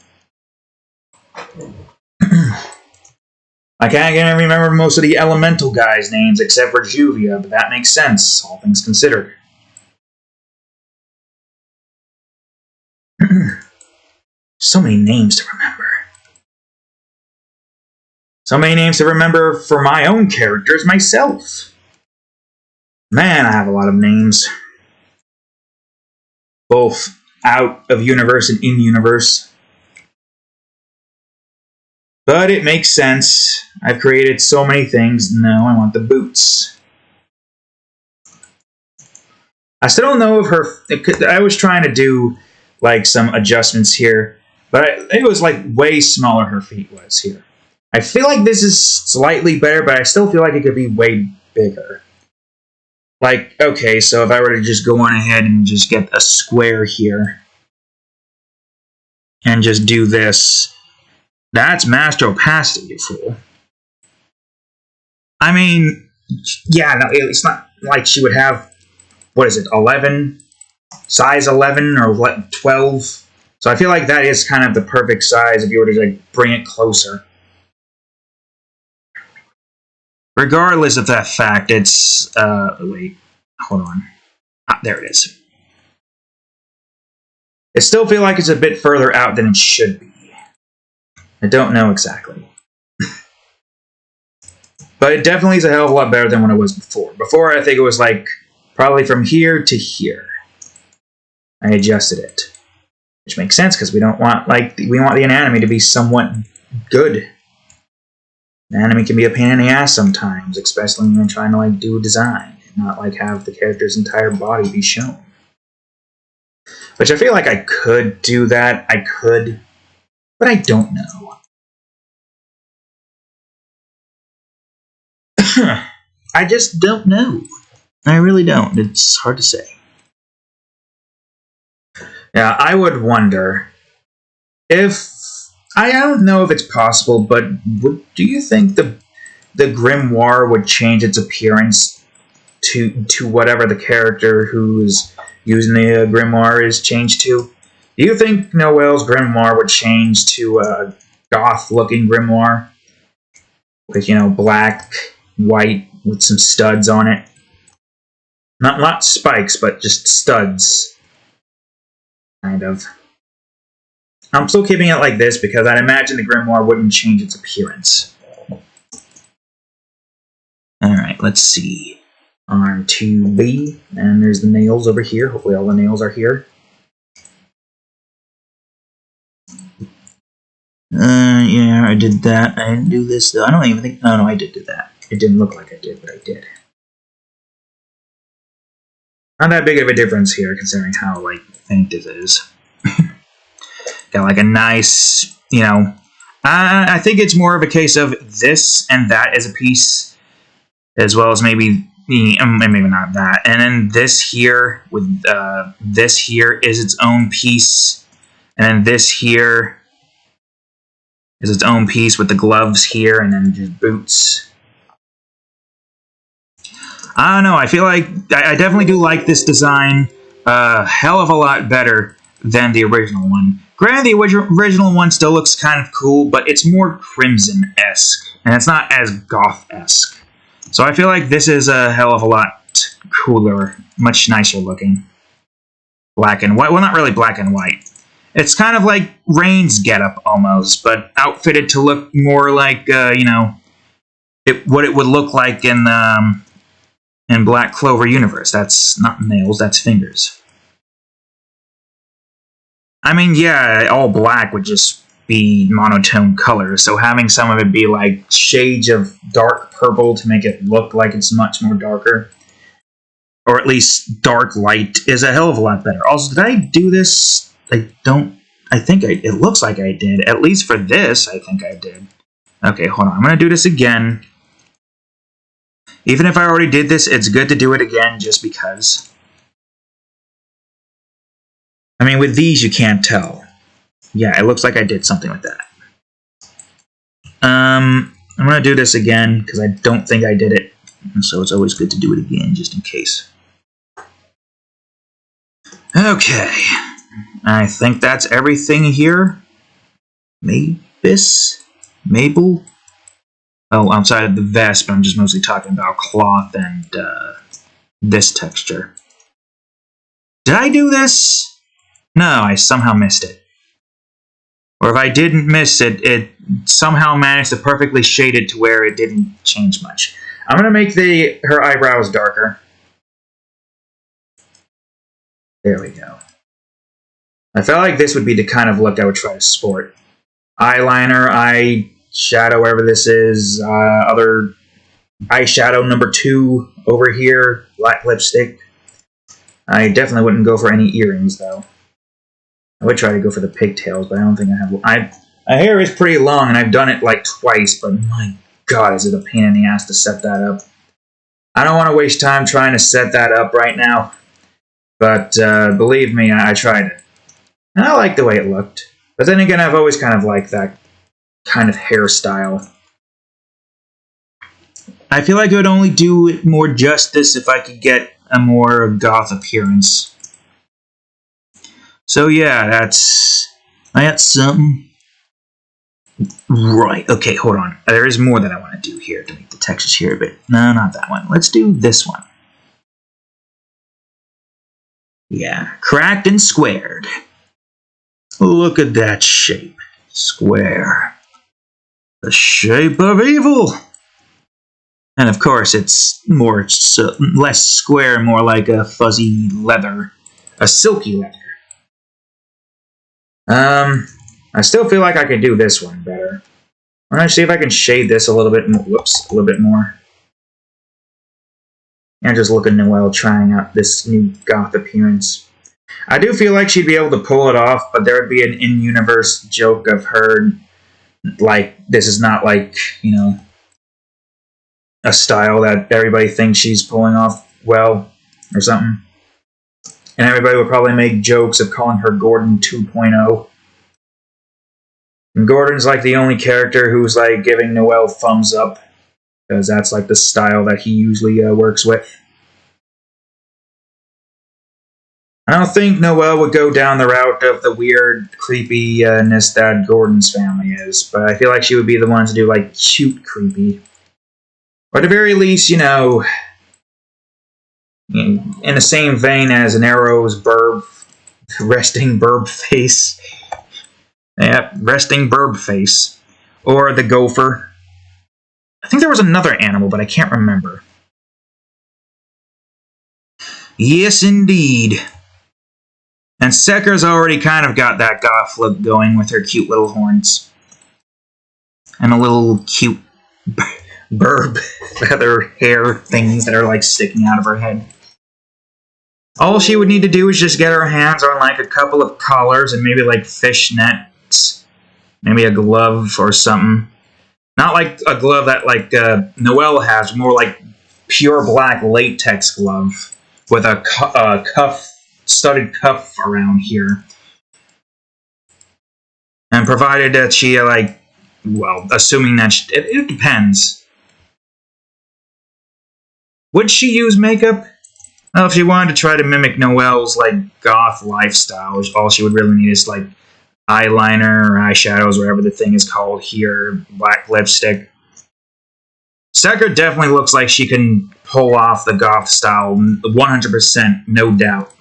I can't remember most of the elemental guys' names except for Juvia, but that makes sense, all things considered. So many names to remember. So many names to remember for my own characters myself. Man, I have a lot of names. Both out of universe and in universe. But it makes sense. I've created so many things. No, I want the boots. I still don't know if her... I was trying to do, like, some adjustments here. But it was, like, way smaller her feet was here. I feel like this is slightly better, but I still feel like it could be way bigger. Like, okay, so if I were to just go on ahead and just get a square here. And just do this. That's master opacity, you fool. I mean, yeah, no, it's not like she would have, what is it, 11? Size 11 or 12? So I feel like that is kind of the perfect size if you were to, like, bring it closer. Regardless of that fact, it's, wait, hold on. There it is. I still feel like it's a bit further out than it should be. I don't know exactly. But it definitely is a hell of a lot better than what it was before. Before, I think it was like, probably from here to here. I adjusted it. Which makes sense, because we don't want, like, we want the anatomy to be somewhat good. Anatomy can be a pain in the ass sometimes, especially when you're trying to, like, do a design. And not, like, have the character's entire body be shown. Which I feel like I could do that. I could but I don't know. I just don't know. I really don't. It's hard to say. Yeah, I would wonder if... I don't know if it's possible, but do you think the grimoire would change its appearance to whatever the character who's using the grimoire is changed to? Do you think Noelle's grimoire would change to a goth-looking grimoire? With, black, white, with some studs on it. Not spikes, but just studs. Kind of. I'm still keeping it like this because I'd imagine the grimoire wouldn't change its appearance. Alright, let's see. Arm 2B, and there's the nails over here. Hopefully all the nails are here. Yeah, I did that. I didn't do this, though. I don't even think... No, I did do that. It didn't look like I did, but I did. Not that big of a difference here, considering how, faint this is. Got, a nice, I think it's more of a case of this and that as a piece, as well as maybe not that. And then this here, with this here is its own piece. And then this here is its own piece with the gloves here, and then just boots. I don't know, I feel like I definitely do like this design a hell of a lot better than the original one. Granted, the original one still looks kind of cool, but it's more Crimson-esque, and it's not as Goth-esque. So I feel like this is a hell of a lot cooler, much nicer looking. Black and white, well, not really black and white. It's kind of like Rain's getup almost, but outfitted to look more like, what it would look like in Black Clover universe. That's not nails, that's fingers. I mean, yeah, all black would just be monotone colors, so having some of it be like shades of dark purple to make it look like it's much more darker, or at least dark light, is a hell of a lot better. Also, did I do this? It looks like I did. At least for this, I think I did. Okay, hold on. I'm going to do this again. Even if I already did this, it's good to do it again just because. I mean, with these, you can't tell. Yeah, it looks like I did something with that. I'm going to do this again because I don't think I did it. And so it's always good to do it again just in case. Okay. I think that's everything here. Mabel? Oh, outside of the vest, but I'm just mostly talking about cloth and this texture. Did I do this? No, I somehow missed it. Or if I didn't miss it, it somehow managed to perfectly shade it to where it didn't change much. I'm going to make her eyebrows darker. There we go. I felt like this would be the kind of look I would try to sport. Eyeliner, eyeshadow, whatever this is, other eyeshadow number 2 over here, black lipstick. I definitely wouldn't go for any earrings, though. I would try to go for the pigtails, but I don't think I have... My hair is pretty long, and I've done it like twice, but my god, is it a pain in the ass to set that up. I don't want to waste time trying to set that up right now, but believe me, I tried it. And I like the way it looked. But then again, I've always kind of liked that kind of hairstyle. I feel like it would only do it more justice if I could get a more goth appearance. So yeah, that's something. Right, okay, hold on. There is more that I want to do here to make the textures here a bit. No, not that one. Let's do this one. Yeah, cracked and squared. Look at that shape. Square. The shape of evil. And of course, it's less square, more like a fuzzy leather. A silky leather. I still feel like I could do this one better. I'm going to see if I can shade this a little bit more. Whoops, a little bit more. And just look at Noelle trying out this new goth appearance. I do feel like she'd be able to pull it off, but there would be an in-universe joke of her, like, this is not like, a style that everybody thinks she's pulling off well, or something. And everybody would probably make jokes of calling her Gordon 2.0. And Gordon's like the only character who's like giving Noelle thumbs up, because that's like the style that he usually works with. I don't think Noelle would go down the route of the weird creepiness that Gordon's family is, but I feel like she would be the one to do like cute creepy. Or at the very least, in the same vein as an Arrow's resting burb face. Yeah, resting burb face. Or the gopher. I think there was another animal, but I can't remember. Yes, indeed. And Sekker's already kind of got that goth look going with her cute little horns. And a little cute burb feather hair things that are like sticking out of her head. All she would need to do is just get her hands on like a couple of collars and maybe like fishnets. Maybe a glove or something. Not like a glove that like Noelle has, more like pure black latex glove with a studded cuff around here. And provided that she assuming that it depends. Would she use makeup? Well, if she wanted to try to mimic Noelle's like goth lifestyle, all she would really need is like eyeliner or eyeshadows, whatever the thing is called here, black lipstick. Sekker definitely looks like she can pull off the goth style 100%, no doubt.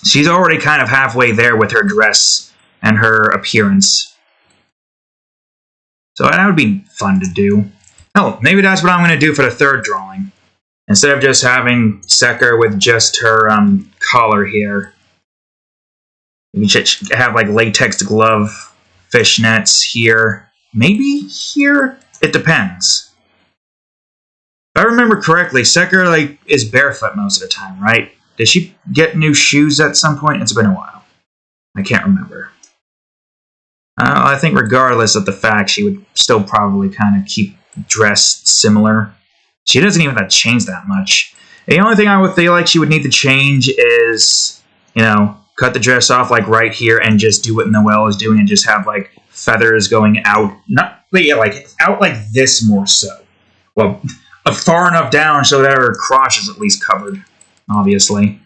She's already kind of halfway there with her dress and her appearance. So that would be fun to do. Oh, maybe that's what I'm going to do for the third drawing. Instead of just having Sekker with just her collar here, you should have like latex glove, fishnets here. Maybe here? It depends. If I remember correctly, Sekker is barefoot most of the time, right? Did she get new shoes at some point? It's been a while. I can't remember. I think regardless of the fact, she would still probably kind of keep dressed similar. She doesn't even have to change that much. The only thing I would feel like she would need to change is, cut the dress off like right here and just do what Noelle is doing and just have like feathers going out. Out like this more so. Well, far enough down so that her crotch is at least covered, obviously.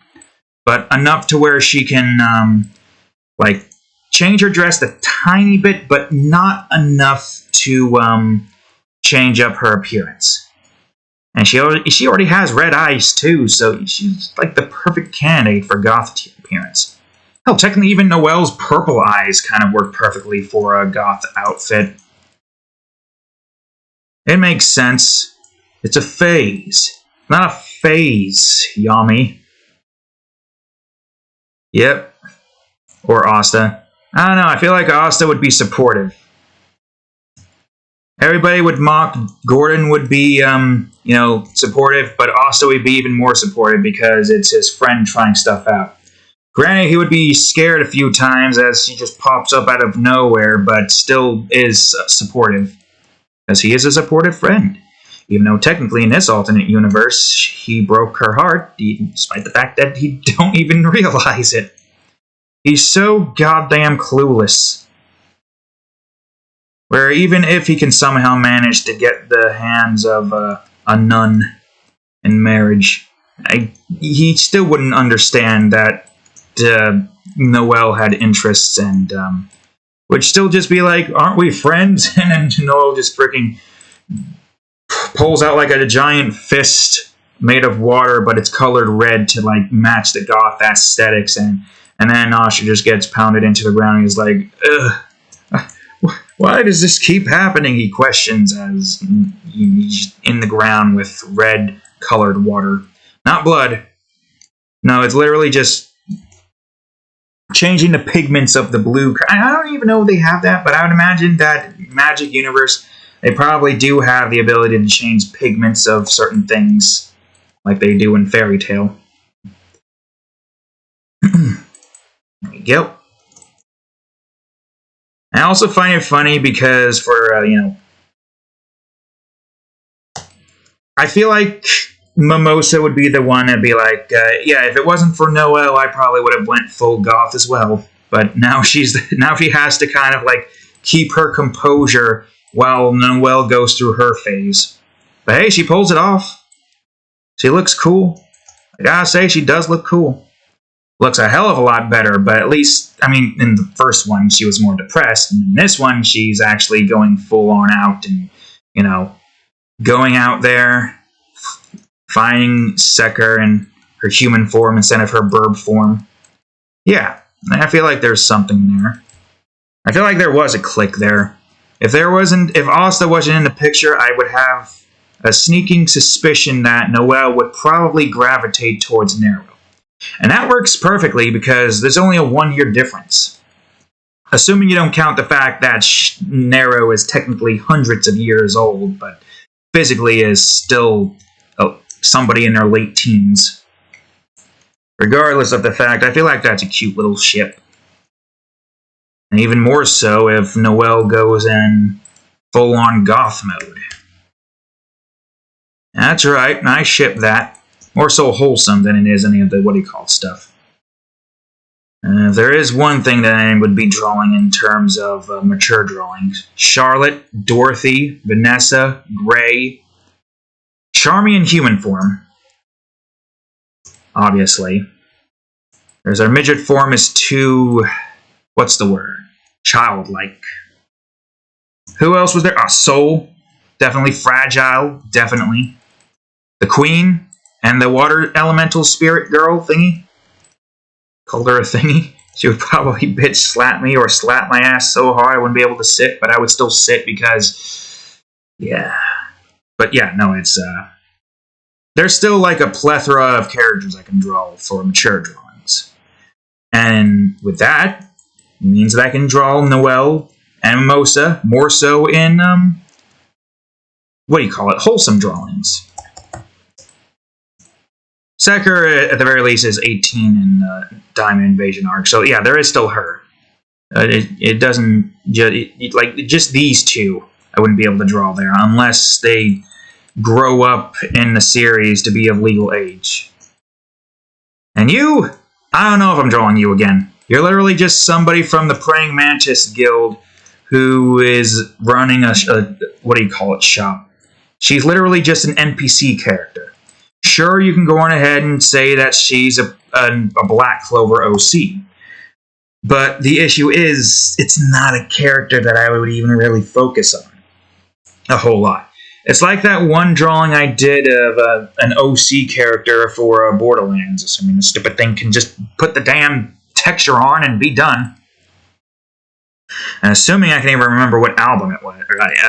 But enough to where she can, change her dress a tiny bit, but not enough to change up her appearance. And she already has red eyes too, so she's like the perfect candidate for goth appearance. Hell, technically even Noelle's purple eyes kind of work perfectly for a goth outfit. It makes sense. It's a phase. Not a phase, Yami. Yep. Or Asta. I don't know, I feel like Asta would be supportive. Everybody would mock, Gordon would be, supportive, but Asta would be even more supportive because it's his friend trying stuff out. Granted, he would be scared a few times as she just pops up out of nowhere, but still is supportive. Because he is a supportive friend. Even though technically in this alternate universe, he broke her heart, despite the fact that he don't even realize it. He's so goddamn clueless. Where even if he can somehow manage to get the hands of a nun in marriage, he still wouldn't understand that Noelle had interests and would still just be like, aren't we friends? And then Noelle just freaking pulls out like a giant fist made of water, but it's colored red to match the goth aesthetics, and then Asha just gets pounded into the ground and he's like, ugh. Why does this keep happening? He questions as he's in the ground with red colored water. Not blood. No, it's literally just changing the pigments of the blue. I don't even know if they have that, but I would imagine that Magic Universe, they probably do have the ability to change pigments of certain things like they do in Fairy Tail. we go. I also find it funny because for, I feel like Mimosa would be the one that'd be like, yeah, if it wasn't for Noelle, I probably would have went full goth as well. But now she has to kind of like keep her composure while Noelle goes through her phase. But hey, she pulls it off. She looks cool. I gotta say, she does look cool. Looks a hell of a lot better, but at least, I mean, in the first one, she was more depressed. And in this one, she's actually going full on out and, going out there, finding Secker in her human form instead of her burb form. Yeah, I feel like there's something there. I feel like there was a click there. If Asta wasn't in the picture, I would have a sneaking suspicion that Noelle would probably gravitate towards Nero. And that works perfectly because there's only a 1-year difference. Assuming you don't count the fact that Nero is technically hundreds of years old, but physically is still somebody in their late teens. Regardless of the fact, I feel like that's a cute little ship. And even more so if Noelle goes in full-on goth mode. That's right, I ship that. More so wholesome than it is any of the stuff. If there is one thing that I would be drawing in terms of mature drawings, Charlotte, Dorothy, Vanessa, Gray, Charmy in human form. Obviously. There's our midget form is too, what's the word? Childlike. Who else was there? Soul. Definitely fragile. Definitely. The Queen. And the water elemental spirit girl thingy. Called her a thingy. She would probably bitch slap me or slap my ass so hard I wouldn't be able to sit, but I would still sit because, yeah. But yeah, no, it's, there's still like a plethora of characters I can draw for mature drawings. And with that, it means that I can draw Noelle and Mimosa more so in, wholesome drawings. Secker, at the very least, is 18 in Diamond Invasion arc. So yeah, there is still her. It doesn't just these two. I wouldn't be able to draw there unless they grow up in the series to be of legal age. And you, I don't know if I'm drawing you again. You're literally just somebody from the Praying Mantis Guild who is running a shop. She's literally just an NPC character. Sure, you can go on ahead and say that she's a Black Clover OC. But the issue is, it's not a character that I would even really focus on a whole lot. It's like that one drawing I did of an OC character for Borderlands. Assuming the stupid thing can just put the damn texture on and be done. And assuming I can even remember what album it was,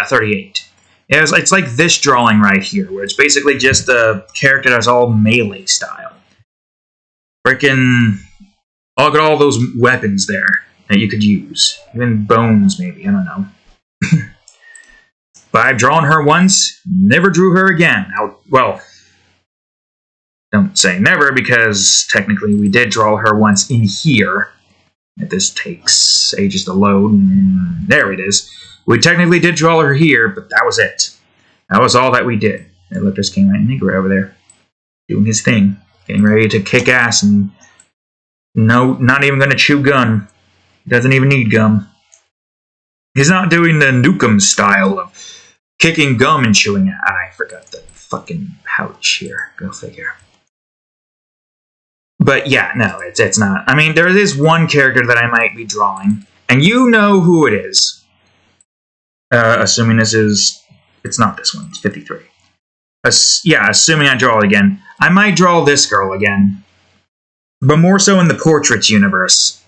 38. It's like this drawing right here, where it's basically just a character that's all melee style. Freaking, look at all those weapons there that you could use. Even bones, maybe, I don't know. But I've drawn her once, never drew her again. Don't say never, because technically we did draw her once in here. This takes ages to load. There it is. We technically did draw her here, but that was it. That was all that we did. And look, there's King Right Negro over there, doing his thing, getting ready to kick ass, and no, not even going to chew gum. He doesn't even need gum. He's not doing the Nukem style of kicking gum and chewing it. I forgot the fucking pouch here. Go figure. But yeah, no, it's not. I mean, there is one character that I might be drawing, and you know who it is. Assuming it's not this one, it's 53. Assuming I draw it again. I might draw this girl again, but more so in the Portraits universe.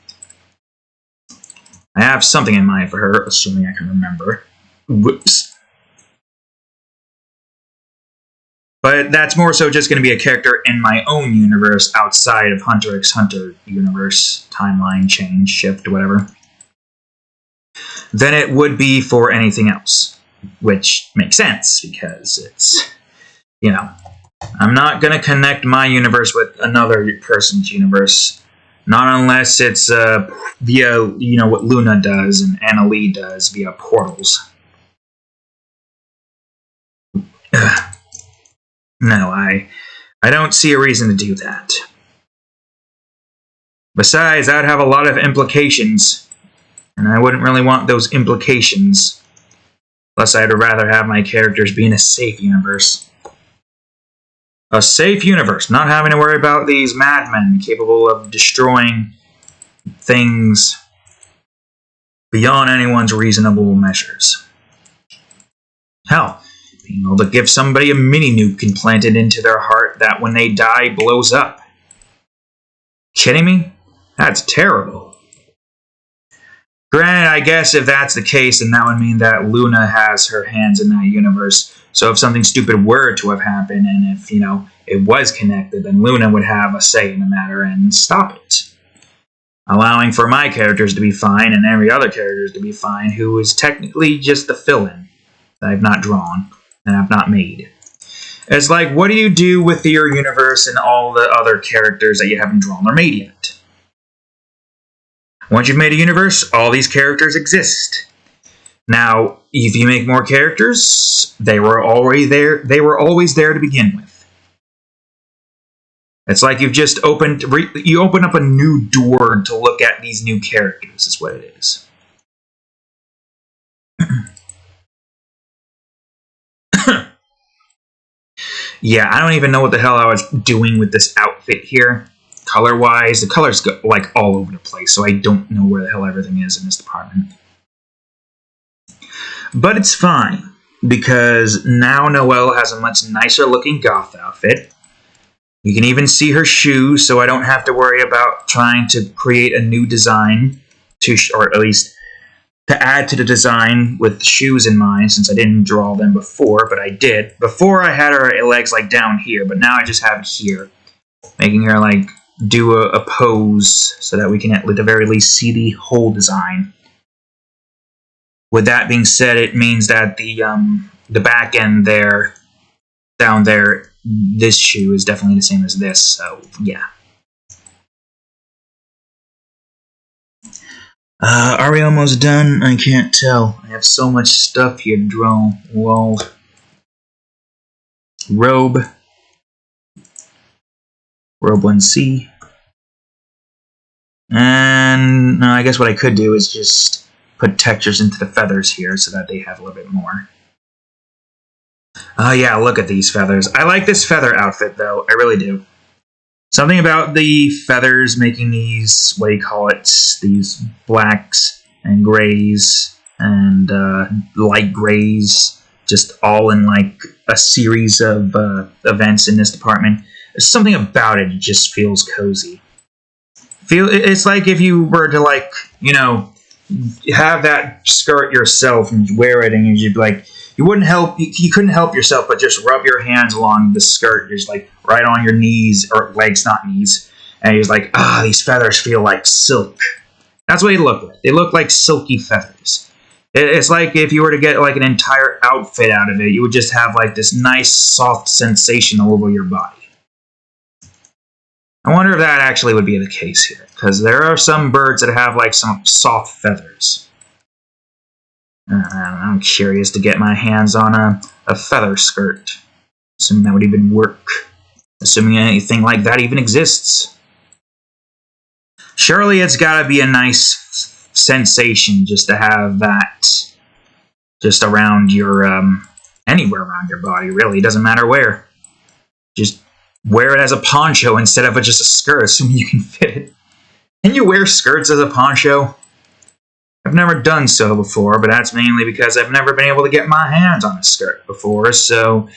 I have something in mind for her, assuming I can remember. Whoops. But that's more so just going to be a character in my own universe outside of Hunter x Hunter universe, timeline, change, shift, whatever, than it would be for anything else. Which makes sense, because it's, I'm not going to connect my universe with another person's universe Not unless it's via, what Luna does and Anna Lee does via portals. No, I don't see a reason to do that. Besides, that would have a lot of implications, and I wouldn't really want those implications. Plus, I'd rather have my characters be in a safe universe. A safe universe, not having to worry about these madmen capable of destroying things beyond anyone's reasonable measures. Hell, being able to give somebody a mini-nuke implanted into their heart that when they die blows up. Kidding me? That's terrible. Granted, I guess if that's the case, then that would mean that Luna has her hands in that universe. So if something stupid were to have happened, and if, it was connected, then Luna would have a say in the matter and stop it. Allowing for my characters to be fine and every other character to be fine, who is technically just the fill-in that I've not drawn and I've not made. It's like, what do you do with your universe and all the other characters that you haven't drawn or made yet? Once you've made a universe, all these characters exist. Now, if you make more characters, they were already there. They were always there to begin with. It's like you've just open up a new door to look at these new characters. Is what it is. Yeah, I don't even know what the hell I was doing with this outfit here. Color-wise, the colors go like all over the place, so I don't know where the hell everything is in this department. But it's fine, because now Noelle has a much nicer looking goth outfit. You can even see her shoes, so I don't have to worry about trying to create a new design, or at least to add to the design with the shoes in mind, since I didn't draw them before, but I did. Before I had her legs like down here, but now I just have it here, making her like do a pose so that we can at the very least see the whole design. With that being said, it means that the back end there, down there, this shoe is definitely the same as this, so yeah. Are we almost done? I can't tell. I have so much stuff here to draw. Well, robe 1C. And I guess what I could do is just put textures into the feathers here so that they have a little bit more. Oh yeah, look at these feathers. I like this feather outfit though, I really do. Something about the feathers making these, what do you call it, these blacks and grays and light grays, just all in like a series of events in this department. There's something about it, it just feels cozy. It's like if you were to like, have that skirt yourself and wear it and you'd be like, you couldn't help yourself but just rub your hands along the skirt, just like right on your knees, or legs, not knees, and you're like, these feathers feel like silk. That's what they look like. They look like silky feathers. It's like if you were to get like an entire outfit out of it, you would just have like this nice soft sensation all over your body. I wonder if that actually would be the case here, because there are some birds that have like some soft feathers. I'm curious to get my hands on a feather skirt. Assuming that would even work. Assuming anything like that even exists. Surely it's gotta be a nice sensation just to have that just around your, anywhere around your body, really. It doesn't matter where. Just wear it as a poncho instead of just a skirt, assuming you can fit it. Can you wear skirts as a poncho? I've never done so before, but that's mainly because I've never been able to get my hands on a skirt before, so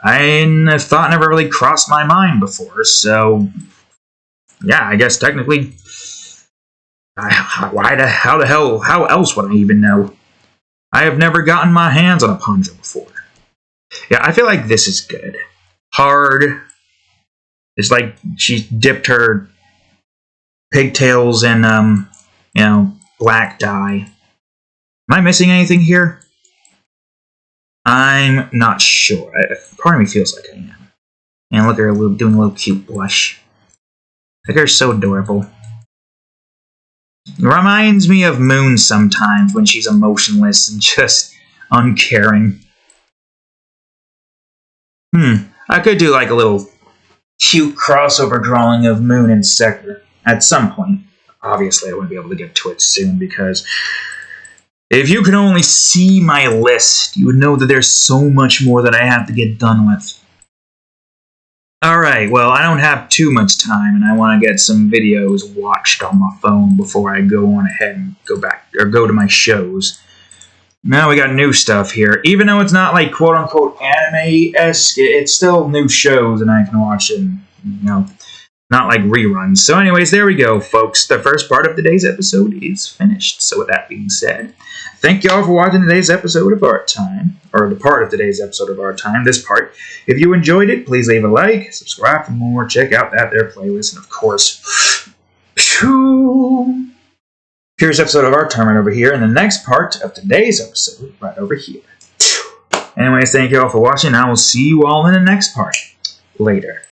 thought never really crossed my mind before, so yeah, I guess technically, how else would I even know? I have never gotten my hands on a poncho before. Yeah, I feel like this is good. Hard. It's like she dipped her pigtails in, black dye. Am I missing anything here? I'm not sure. Part of me feels like I am. And look at her doing a little cute blush. I think they're so adorable. Reminds me of Moon sometimes when she's emotionless and just uncaring. I could do like a little cute crossover drawing of Moon and Sector at some point. Obviously, I wouldn't be able to get to it soon because if you could only see my list, you would know that there's so much more that I have to get done with. Alright, well, I don't have too much time, and I want to get some videos watched on my phone before I go on ahead and go to my shows. Now we got new stuff here. Even though it's not like quote-unquote anime-esque, it's still new shows, and I can watch it, not like reruns. So anyways, there we go, folks. The first part of today's episode is finished. So with that being said, thank y'all for watching today's episode of Art Time, or the part of today's episode of Art Time, this part. If you enjoyed it, please leave a like, subscribe for more, check out that there playlist, and of course, here's episode of Art Time right over here, and the next part of today's episode right over here. Anyways, thank y'all for watching, and I will see you all in the next part. Later.